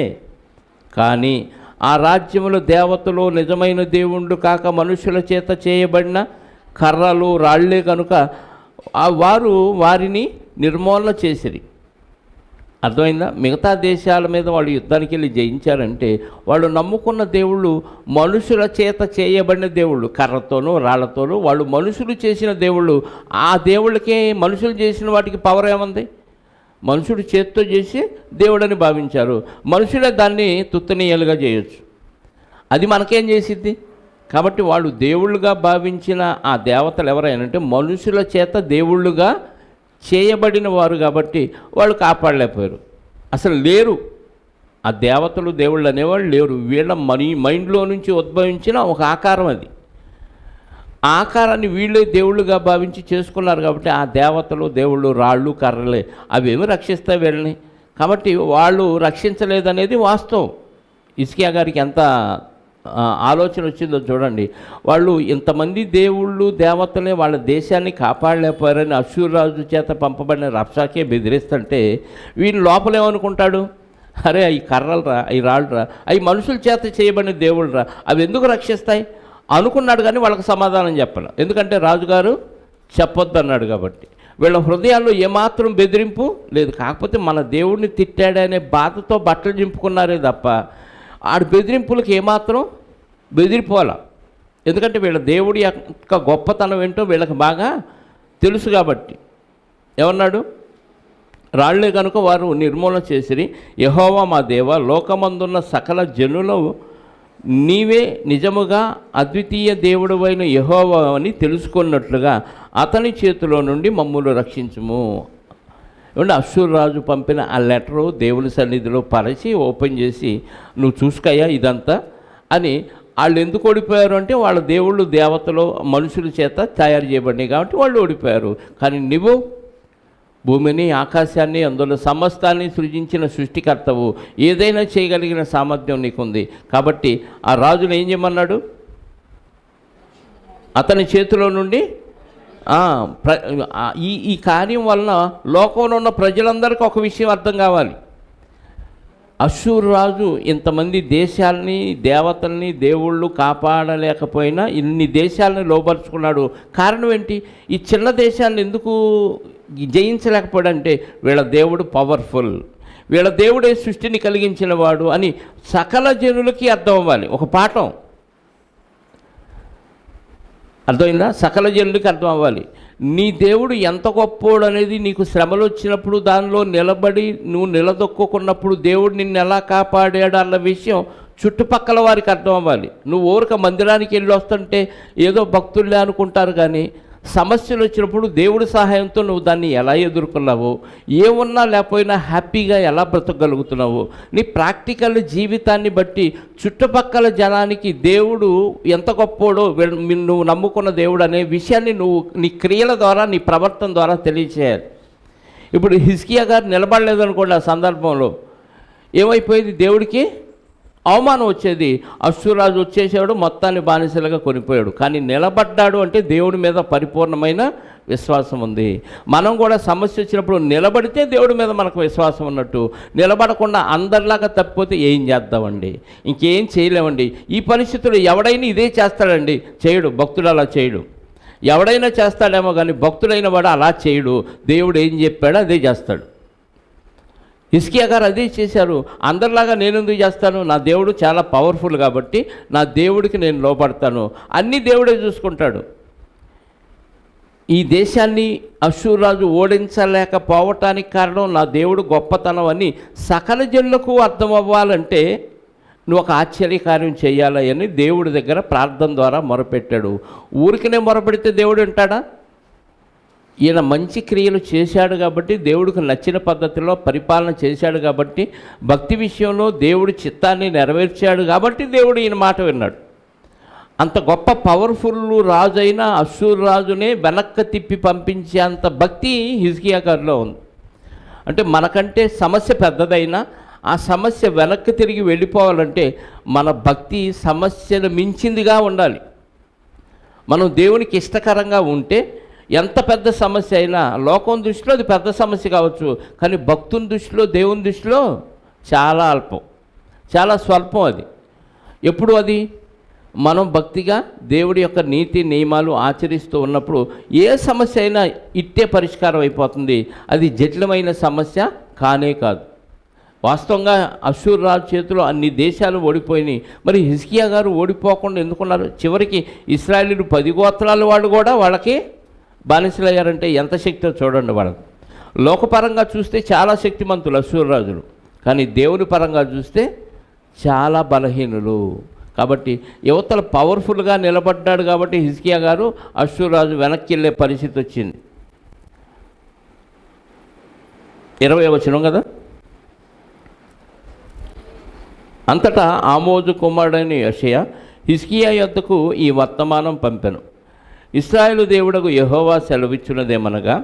కానీ ఆ రాజ్యముల దేవతలు నిజమైన దేవుళ్ళు కాక మనుషుల చేత చేయబడిన కర్రలు రాళ్లే కనుక వారు వారిని నిర్మూలన చేసిరి. అర్థమైందా? మిగతా దేశాల మీద వాళ్ళు యుద్ధానికి వెళ్ళి జయించారంటే వాళ్ళు నమ్ముకున్న దేవుళ్ళు మనుషుల చేత చేయబడిన దేవుళ్ళు, కర్రతోనూ రాళ్లతోనూ వాళ్ళు మనుషులు చేసిన దేవుళ్ళు. ఆ దేవుళ్ళకే మనుషులు చేసిన వాటికి పవర్ ఏముంది? మనుషుడు చేత్తో చేసి దేవుడని భావించారు. మనుషులే దాన్ని తుత్తనీయాలుగా చేయొచ్చు. అది మనకేం చేసిద్ది? కాబట్టి వాళ్ళు దేవుళ్ళుగా భావించిన ఆ దేవతలు ఎవరైనా మనుషుల చేత దేవుళ్ళుగా చేయబడిన వారు కాబట్టి వాళ్ళు కాపాడలేకపోయారు. అసలు లేరు, ఆ దేవతలు దేవుళ్ళు అనేవాళ్ళు లేరు. వీళ్ళ మైండ్లో నుంచి ఉద్భవించిన ఒక ఆకారం అది. ఆ ఆకారాన్ని వీళ్ళే దేవుళ్ళుగా భావించి చేసుకున్నారు కాబట్టి ఆ దేవతలు దేవుళ్ళు రాళ్ళు కర్రలే అవేమి రక్షిస్తాయి వీళ్ళని. కాబట్టి వాళ్ళు రక్షించలేదనేది వాస్తవం. హిజ్కియా గారికి ఎంత ఆలోచన వచ్చిందో చూడండి. వాళ్ళు ఇంతమంది దేవుళ్ళు దేవతలే వాళ్ళ దేశాన్ని కాపాడలేకపోయారని అష్షూరు రాజు చేత పంపబడిన రబ్షాకే బెదిరిస్తుంటే వీళ్ళు లోపలేమనుకుంటాడు? అరే అవి కర్రలరా, అవి రాళ్ళురా, అవి మనుషుల చేత చేయబడిన దేవుళ్ళరా, అవి ఎందుకు రక్షిస్తాయి అనుకున్నాడు. కానీ వాళ్ళకి సమాధానం చెప్పాలి, ఎందుకంటే రాజుగారు చెప్పొద్దు అన్నాడు కాబట్టి. వీళ్ళ హృదయాల్లో ఏమాత్రం బెదిరింపు లేదు. కాకపోతే మన దేవుడిని తిట్టాడనే బాధతో బట్టలు చింపుకున్నారే తప్ప ఆడి బెదిరింపులకు ఏమాత్రం బెదిరిపోవాల. ఎందుకంటే వీళ్ళ దేవుడి యొక్క గొప్పతనం ఏంటో వీళ్ళకి బాగా తెలుసు కాబట్టి. ఏమన్నాడు? రాళ్లే కనుక వారు నిర్మూలన చేసిరి. యెహోవా మా దేవ, లోకమందున్న సకల జనులు నీవే నిజముగా అద్వితీయ దేవుడవైన యెహోవా అని తెలుసుకున్నట్లుగా అతని చేతిలో నుండి మమ్మల్ని రక్షించుము. ఏమంటే అష్షూరు రాజు పంపిన ఆ లెటరు దేవుని సన్నిధిలో పరిచి ఓపెన్ చేసి నువ్వు చూసుకయ్యా ఇదంతా అని. వాళ్ళు ఎందుకు ఓడిపోయారు అంటే వాళ్ళ దేవుళ్ళు దేవతలు మనుషుల చేత తయారు చేయబడినాయి కాబట్టి వాళ్ళు ఓడిపోయారు. కానీ నువ్వు భూమిని ఆకాశాన్ని అందులో సమస్తాన్ని సృజించిన సృష్టికర్తవు, ఏదైనా చేయగలిగిన సామర్థ్యం నీకుంది. కాబట్టి ఆ రాజును ఏం చేయమన్నాడు? అతని చేతిలో నుండి ఈ కార్యం వలన లోకంలో ఉన్న ప్రజలందరికీ ఒక విషయం అర్థం కావాలి. అష్షూరు రాజు ఇంతమంది దేశాలని దేవతల్ని దేవుళ్ళు కాపాడలేకపోయినా ఇన్ని దేశాలని లోపరుచుకున్నాడు. కారణం ఏంటి? ఈ చిన్న దేశాలను ఎందుకు జయించలేకపోయాడంటే వీళ్ళ దేవుడు పవర్ఫుల్, వీళ్ళ దేవుడే సృష్టిని కలిగించిన వాడు అని సకల జనులకి అర్థం అవ్వాలి. ఒక పాఠం అర్థమైందా? సకల జనులకి అర్థం అవ్వాలి. నీ దేవుడు ఎంత గొప్పోడు అనేది నీకు శ్రమలు వచ్చినప్పుడు దానిలో నిలబడి నువ్వు నిలదొక్కున్నప్పుడు దేవుడు నిన్ను ఎలా కాపాడాడు అన్న విషయం చుట్టుపక్కల వారికి అర్థం అవ్వాలి. నువ్వు ఊరిక మందిరానికి వెళ్ళి వస్తుంటే ఏదో భక్తులే అనుకుంటారు. కానీ సమస్యలు వచ్చినప్పుడు దేవుడి సహాయంతో నువ్వు దాన్ని ఎలా ఎదుర్కొన్నావు, ఏమున్నా లేకపోయినా హ్యాపీగా ఎలా బ్రతకగలుగుతున్నావు, నీ ప్రాక్టికల్ జీవితాన్ని బట్టి చుట్టుపక్కల జనానికి దేవుడు ఎంత గొప్పోడో నువ్వు నమ్ముకున్న దేవుడు అనే విషయాన్ని నువ్వు నీ క్రియల ద్వారా నీ ప్రవర్తన ద్వారా తెలియచేయాలి. ఇప్పుడు హిజ్కియా గారు నిలబడలేదనుకోండి, ఆ సందర్భంలో ఏమైపోయేది? దేవుడికి అవమానం వచ్చేది. అష్షూరు రాజు వచ్చేసాడు, మొత్తాన్ని బానిసలుగా కొనిపోయాడు. కానీ నిలబడ్డాడు అంటే దేవుడి మీద పరిపూర్ణమైన విశ్వాసం ఉంది. మనం కూడా సమస్య వచ్చినప్పుడు నిలబడితే దేవుడి మీద మనకు విశ్వాసం ఉన్నట్టు. నిలబడకుండా అందరిలాగా తప్పిపోతే ఏం చేద్దామండి? ఇంకేం చేయలేమండి. ఈ పరిస్థితుల్లో ఎవడైనా ఇదే చేస్తాడండి? చేయడు. భక్తుడు అలా చేయడు. ఎవడైనా చేస్తాడేమో కానీ భక్తుడైన వాడు అలా చేయడు. దేవుడు ఏం చెప్పాడో అదే చేస్తాడు. హిజ్కియా గారు అదే చేశారు. అందరిలాగా నేను ఎందుకు చేస్తాను? నా దేవుడు చాలా పవర్ఫుల్ కాబట్టి నా దేవుడికి నేను లోపడతాను. అన్నీ దేవుడే చూసుకుంటాడు. ఈ దేశాన్ని అష్షూరు రాజు ఓడించలేకపోవటానికి కారణం నా దేవుడు గొప్పతనం అని సకల జనులకు అర్థం అవ్వాలంటే నువ్వు ఒక ఆశ్చర్యకార్యం చేయాలని దేవుడి దగ్గర ప్రార్థన ద్వారా మొరపెట్టాడు. ఊరికనే మొరపెడితే దేవుడు వింటాడా? ఈయన మంచి క్రియలు చేశాడు కాబట్టి, దేవుడికి నచ్చిన పద్ధతిలో పరిపాలన చేశాడు కాబట్టి, భక్తి విషయంలో దేవుడి చిత్తాన్ని నెరవేర్చాడు కాబట్టి దేవుడు ఈయన మాట విన్నాడు. అంత గొప్ప పవర్ఫుల్ రాజు అయిన అష్షూరు రాజునే వెనక్కి తిప్పి పంపించే అంత భక్తి హిజ్కియా గారిలో ఉంది. అంటే మనకంటే సమస్య పెద్దదైనా ఆ సమస్య వెనక్కి తిరిగి వెళ్ళిపోవాలంటే మన భక్తి సమస్యను మించిందిగా ఉండాలి. మనం దేవునికి ఇష్టకరంగా ఉంటే ఎంత పెద్ద సమస్య అయినా, లోకం దృష్టిలో అది పెద్ద సమస్య కావచ్చు, కానీ భక్తుని దృష్టిలో, దేవుని దృష్టిలో చాలా అల్పం, చాలా స్వల్పం. అది ఎప్పుడు అది మనం భక్తిగా దేవుడి యొక్క నీతి నియమాలు ఆచరిస్తూ ఉన్నప్పుడు ఏ సమస్య అయినా ఇట్టే పరిష్కారం అయిపోతుంది. అది జటిలమైన సమస్య కానే కాదు. వాస్తవంగా అష్షూరు రాజు చేతిలో అన్ని దేశాలు ఓడిపోయినాయి. మరి హిజ్కియా గారు ఓడిపోకుండా ఎందుకున్నారు? చివరికి ఇశ్రాయేలీయులు 10 గోత్రాల వాళ్ళు కూడా వాళ్ళకి బానిసలయ్యారంటే ఎంత శక్తితో చూడండి. వాళ్ళకి లోకపరంగా చూస్తే చాలా శక్తిమంతులు అష్షూరు రాజులు, కానీ దేవుని పరంగా చూస్తే చాలా బలహీనులు. కాబట్టి యువతలు పవర్ఫుల్గా నిలబడ్డాడు కాబట్టి హిజ్కియా గారు అష్షూరు రాజు వెనక్కి వెళ్ళే పరిస్థితి వచ్చింది. 20వ వచనం కదా. అంతటా ఆమోజు కుమారుడైన యెషయా హిజ్కియా యొద్దకు ఈ వర్తమానం పంపెను. ఇశ్రాయేలు దేవుడకు యెహోవా సెలవిచ్చున్నదేమనగా,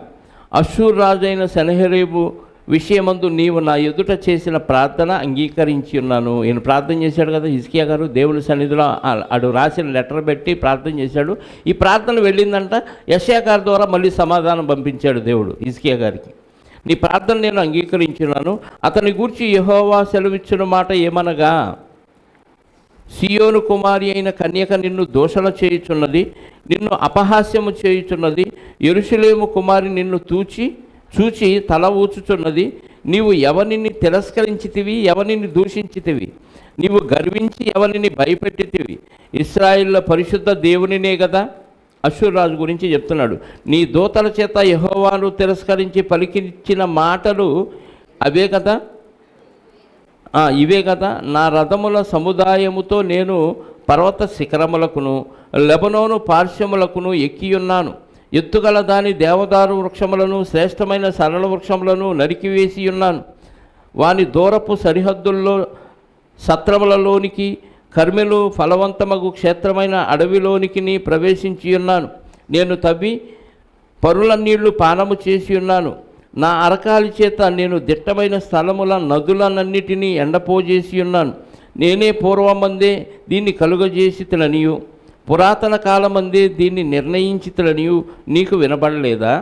అష్షూరు రాజైన సన్హెరీబు విషయమందు నీవు నా ఎదుట చేసిన ప్రార్థన అంగీకరించి ఉన్నాను. ఈయన ప్రార్థన చేశాడు కదా హిజ్కియా గారు, దేవుని సన్నిధిలో అడు రాసిన లెటర్ పెట్టి ప్రార్థన చేశాడు. ఈ ప్రార్థన వెళ్ళిందంట. యెషయా గారి ద్వారా మళ్ళీ సమాధానం పంపించాడు దేవుడు హిజ్కియా గారికి. నీ ప్రార్థన నేను అంగీకరించున్నాను. అతని గూర్చి యెహోవా సెలవిచ్చిన మాట ఏమనగా, సియోను కుమారి అయిన కన్యక నిన్ను దోషణ చేయుచున్నది, నిన్ను అపహాస్యము చేయుచున్నది. యెరూషలేము కుమారి నిన్ను చూచి తల ఊచుచున్నది. నీవు ఎవరిని తిరస్కరించితివి, ఎవరిని దూషించితివి? నీవు గర్వించి ఎవరిని భయపెట్టితివి? ఇశ్రాయేలుల పరిశుద్ధ దేవునినే కదా. అష్షూరు రాజు గురించి చెప్తున్నాడు. నీ దూతల చేత యెహోవాను తిరస్కరించి పలికించిన మాటలు అవే కదా, ఇవే కదా. నా రథముల సముదాయముతో నేను పర్వత శిఖరములకును లెబనోను పార్శ్వములకును ఎక్కియున్నాను. ఎత్తుగల దాని దేవదారు వృక్షములను శ్రేష్టమైన సరళ వృక్షములను నరికివేసి ఉన్నాను. వాని దూరపు సరిహద్దుల్లో సత్రములలోనికి, కర్మెలు ఫలవంతమగు క్షేత్రమైన అడవిలోనికి ప్రవేశించి ఉన్నాను. నేను తవ్వి పరుల నీళ్లు పానము చేసి ఉన్నాను. నా అరకాలి చేత నేను దిట్టమైన స్థలముల నదులనన్నిటినీ ఎండపోజేసి ఉన్నాను. నేనే పూర్వమందే దీన్ని కలుగజేసి తిననియు, పురాతన కాలమందే దీన్ని నిర్ణయించితులనియు నీకు వినబడలేదా?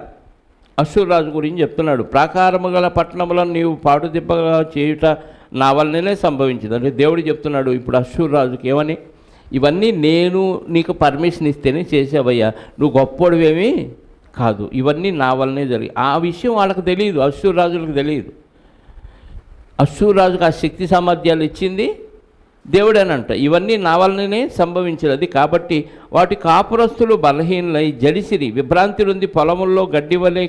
అష్షూరు రాజు గురించి చెప్తున్నాడు. ప్రాకారము గల పట్టణములను నీవు పాడుదిబ్బగా చేయుట నా వల్లనే సంభవించింది. అంటే దేవుడు చెప్తున్నాడు ఇప్పుడు అష్షూరు రాజుకి ఏమని, ఇవన్నీ నేను నీకు పర్మిషన్ ఇస్తేనే చేసావయ్యా, నువ్వు గొప్పోడివేమీ కాదు, ఇవన్నీ నా వల్లనే జరిగి. ఆ విషయం వాళ్ళకి తెలియదు, అష్షూరు రాజులకు తెలియదు. అష్షూరు రాజుకు ఆ శక్తి సామర్థ్యాలు ఇచ్చింది దేవుడేనంట. ఇవన్నీ నా వల్లనే సంభవించినది. కాబట్టి వాటి కాపురస్తులు బలహీనలై జడిసిరి, విభ్రాంతి నుండి పొలముల్లో గడ్డి వలె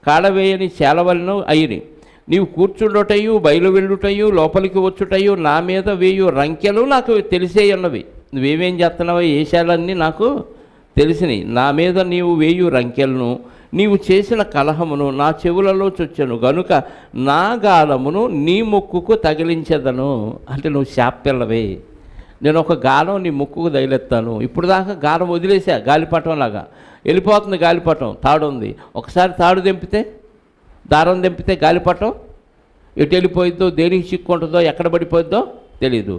కాడవేయని చేలవలను అయిరి. నీవు కూర్చుండుటయు బయలు వెళ్ళుటయు లోపలికి వచ్చుటయు నా మీద వేయు రంకెలు నాకు తెలిసే ఉన్నవి. నువ్వేమేం చేస్తున్నావో ఏషాలన్నీ నాకు తెలిసినవి. నా మీద నీవు వేయు రంకెలను, నీవు చేసిన కలహమును నా చెవులలో చొచ్చెను గనుక నా గాలమును నీ ముక్కుకు తగిలించదను. అంటే నువ్వు శాపిల్లవే, నేను ఒక గాలం నీ ముక్కుకు తగిలేస్తాను. ఇప్పుడు దాకా గాలం వదిలేసా, గాలిపటంలాగా వెళ్ళిపోతుంది. గాలిపటం తాడు ఉంది, ఒకసారి తాడు తెంపితే, దారం తెంపితే గాలిపటం ఎటు వెళ్ళిపోయిద్దో, దేనికి చిక్కుంటుందో, ఎక్కడ పడిపోయిద్దో తెలీదు.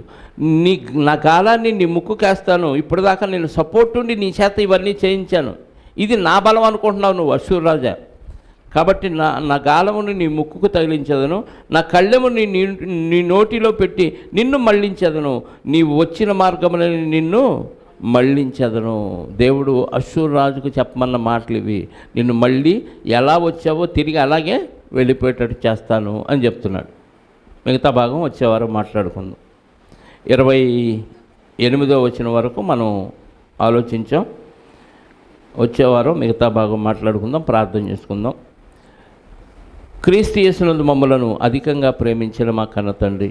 నా గాలాన్ని నీ ముక్కుకేస్తాను. ఇప్పుడు దాకా నేను సపోర్ట్ ఉండి నీ చేత ఇవన్నీ చేయించాను. ఇది నా బలం అనుకుంటున్నావు నువ్వు అష్షూరు రాజా. కాబట్టి నా గాలమును నీ ముక్కుకు తగిలించదను, నా కళ్ళెము నీ నోటిలో పెట్టి నిన్ను మళ్ళించదను, నీవు వచ్చిన మార్గములని నిన్ను మళ్ళించదను. దేవుడు అష్షూరు రాజుకు చెప్పమన్న మాటలు ఇవి. నిన్ను మళ్ళీ ఎలా వచ్చావో తిరిగి అలాగే వెళ్ళిపోయేటట్టు చేస్తాను అని చెప్తున్నాడు. మిగతా భాగం వచ్చేవారు మాట్లాడుకుందాం. 28వ వచనం వరకు మనం ఆలోచించాం. వచ్చేవారు మిగతా భాగం మాట్లాడుకుందాం, ప్రార్థన చేసుకుందాం. క్రీస్తు యేసునందు మమ్మలను అధికంగా ప్రేమించిన మా కన్న తండ్రి,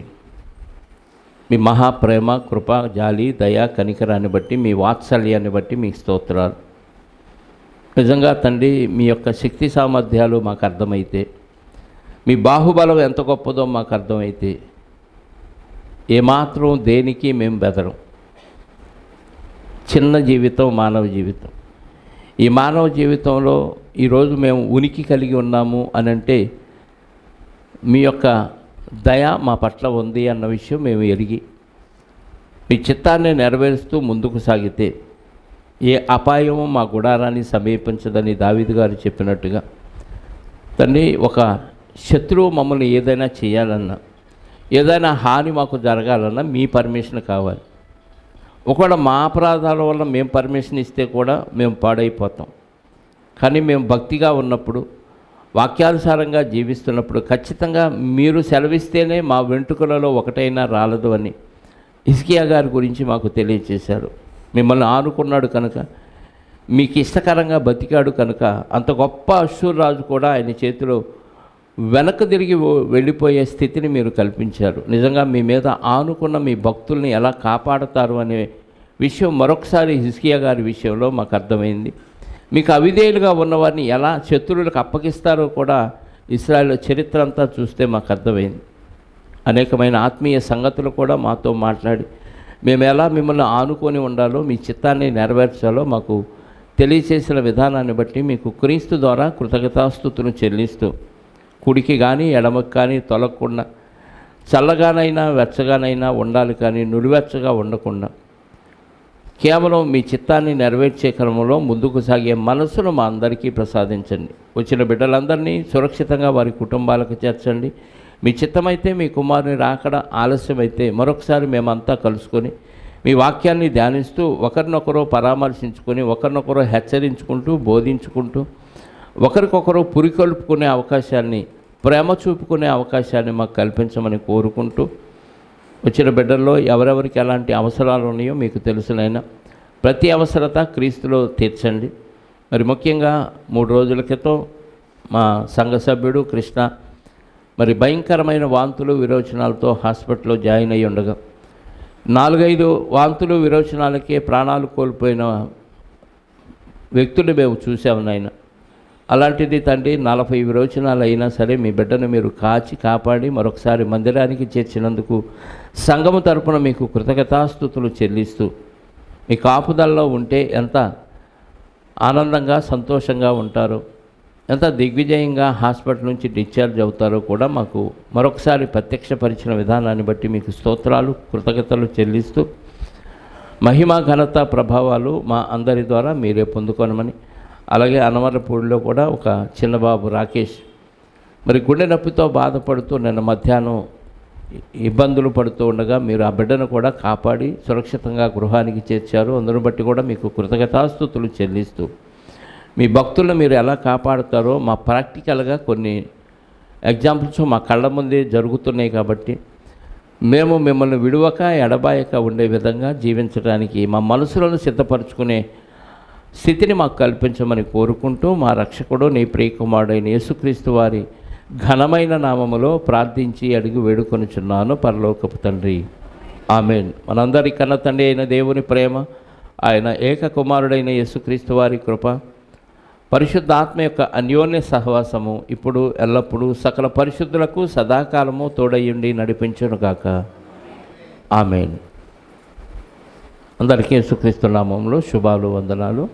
మీ మహాప్రేమ, కృప, జాలి, దయ, కనికరాన్ని బట్టి, మీ వాత్సల్యాన్ని బట్టి మీకు స్తోత్రాలు. నిజంగా తండ్రి, మీ యొక్క శక్తి సామర్థ్యాలు మాకు అర్థమైతే, మీ బాహుబలం ఎంత గొప్పదో మాకు అర్థమైతే, ఏమాత్రం దేనికి మేము బెదరం. చిన్న జీవితం మానవ జీవితం. ఈ మానవ జీవితంలో ఈరోజు మేము ఉనికి కలిగి ఉన్నాము అని అంటే మీ యొక్క దయ మా పట్ల ఉంది అన్న విషయం మేము ఎరిగి మీ చిత్తాన్ని నెరవేరుస్తూ ముందుకు సాగితే ఏ అపాయము మా గుడారాన్ని సమీపించదని దావీదు గారు చెప్పినట్టుగా తండ్రి, ఒక శత్రువు మమ్మల్ని ఏదైనా చేయాలన్నా, ఏదైనా హాని మాకు జరగాలన్నా మీ పర్మిషన్ కావాలి. ఒకవేళ మా అపరాధాల వల్ల మేము పర్మిషన్ ఇస్తే కూడా మేము పాడైపోతాం. కానీ మేము భక్తిగా ఉన్నప్పుడు, వాక్యానుసారంగా జీవిస్తున్నప్పుడు ఖచ్చితంగా మీరు సెలవిస్తేనే మా వెంట్రుకలలో ఒకటైనా రాలదు అని హిజ్కియా గారి గురించి మాకు తెలియచేశారు. మిమ్మల్ని ఆనుకున్నాడు కనుక, మీకు ఇష్టకరంగా బతికాడు కనుక అంత గొప్ప అశ్షూరు రాజు కూడా ఆయన చేతిలో వెనక్కి తిరిగి వెళ్ళిపోయే స్థితిని మీరు కల్పించారు. నిజంగా మీ మీద ఆనుకున్న మీ భక్తుల్ని ఎలా కాపాడతారు అనే విషయం మరొకసారి హిజ్కియా గారి విషయంలో మాకు అర్థమైంది. మీకు అవిధేయులుగా ఉన్నవారిని ఎలా శత్రువులకు అప్పగిస్తారో కూడా ఇశ్రాయేలు చరిత్ర అంతా చూస్తే మాకు అర్థమైంది. అనేకమైన ఆత్మీయ సంగతులు కూడా మాతో మాట్లాడి మేము ఎలా మిమ్మల్ని ఆనుకొని ఉండాలో, మీ చిత్తాన్ని నెరవేర్చాలో మాకు తెలియచేసిన విధానాన్ని బట్టి మీకు క్రీస్తు ద్వారా కృతజ్ఞతాస్తుతులు చెల్లిస్తూ, కుడికి కానీ ఎడమకి కానీ తొలగకుండా, చల్లగానైనా వెచ్చగానైనా ఉండాలి కానీ నులివెచ్చగా ఉండకుండా, కేవలం మీ చిత్తాన్ని నెరవేర్చే క్రమంలో ముందుకు సాగే మనసును మా అందరికీ ప్రసాదించండి. వచ్చిన బిడ్డలందరినీ సురక్షితంగా వారి కుటుంబాలకు చేర్చండి. మీ చిత్తమైతే మీ కుమారుని రాకడ ఆలస్యమైతే మరొకసారి మేమంతా కలుసుకొని మీ వాక్యాన్ని ధ్యానిస్తూ ఒకరినొకరు పరామర్శించుకొని, ఒకరినొకరు హెచ్చరించుకుంటూ, బోధించుకుంటూ, ఒకరికొకరు పురికొల్పుకునే అవకాశాన్ని, ప్రేమ చూపుకునే అవకాశాన్ని మాకు కల్పించమని కోరుకుంటూ, వచ్చిన బిడ్డల్లో ఎవరెవరికి ఎలాంటి అవసరాలు ఉన్నాయో మీకు తెలుసునైనా ప్రతి అవసరత క్రీస్తులో తీర్చండి. మరి ముఖ్యంగా 3 రోజుల క్రితం మా సంఘ సభ్యుడు కృష్ణ మరి భయంకరమైన వాంతులు విరోచనాలతో హాస్పిటల్లో జాయిన్ అయ్యి ఉండగా 4-5 వాంతులు విరోచనాలకే ప్రాణాలు కోల్పోయిన వ్యక్తులు మేము చూసాము నాయన. అలాంటిది తండ్రి, 40 విరోచనాలు అయినా సరే మీ బిడ్డను మీరు కాపాడి మరొకసారి మందిరానికి చేర్చినందుకు సంఘము తరపున మీకు కృతజ్ఞతాస్తుతులు చెల్లిస్తూ, మీ కాపుదల్లో ఉంటే ఎంత ఆనందంగా సంతోషంగా ఉంటారో, ఎంత దిగ్విజయంగా హాస్పిటల్ నుంచి డిశ్చార్జ్ అవుతారో కూడా మాకు మరొకసారి ప్రత్యక్షపరిచిన విధానాన్ని బట్టి మీకు స్తోత్రాలు, కృతజ్ఞతలు చెల్లిస్తూ, మహిమ ఘనత ప్రభావాలు మా అందరి ద్వారా మీరే పొందుకోనమని, అలాగే అనమరపూడిలో కూడా ఒక చిన్నబాబు రాకేష్ మరి గుండె నొప్పితో బాధపడుతూ నిన్న మధ్యాహ్నం ఇబ్బందులు పడుతూ ఉండగా మీరు ఆ బిడ్డను కూడా కాపాడి సురక్షితంగా గృహానికి చేర్చారు. అందును బట్టి కూడా మీకు కృతజ్ఞతాస్తుతులు చెల్లిస్తూ, మీ భక్తులను మీరు ఎలా కాపాడుతారో మా ప్రాక్టికల్గా కొన్ని ఎగ్జాంపుల్స్ మా కళ్ళ ముందే జరుగుతున్నాయి. కాబట్టి మేము మిమ్మల్ని విడువక ఎడబాయక ఉండే విధంగా జీవించడానికి మా మనసులను సిద్ధపరచుకునే స్థితిని మాకు కల్పించమని కోరుకుంటూ, మా రక్షకుడు నీ ప్రియకుమారుడైన యేసుక్రీస్తు వారి ఘనమైన నామములో ప్రార్థించి అడిగి వేడుకొనుచున్నాను పరలోకపు తండ్రి, ఆమేన్. మనందరి కన్న తండ్రి అయిన దేవుని ప్రేమ, ఆయన ఏక కుమారుడైన యేసుక్రీస్తు వారి కృప, పరిశుద్ధాత్మ యొక్క అన్యోన్య సహవాసము ఇప్పుడు ఎల్లప్పుడూ సకల పరిశుద్ధులకు సదాకాలము తోడయ్యుండి నడిపించునుగాక, ఆమేన్. అందరికీ యేసుక్రీస్తు నామములో శుభాలు, వందనాలు.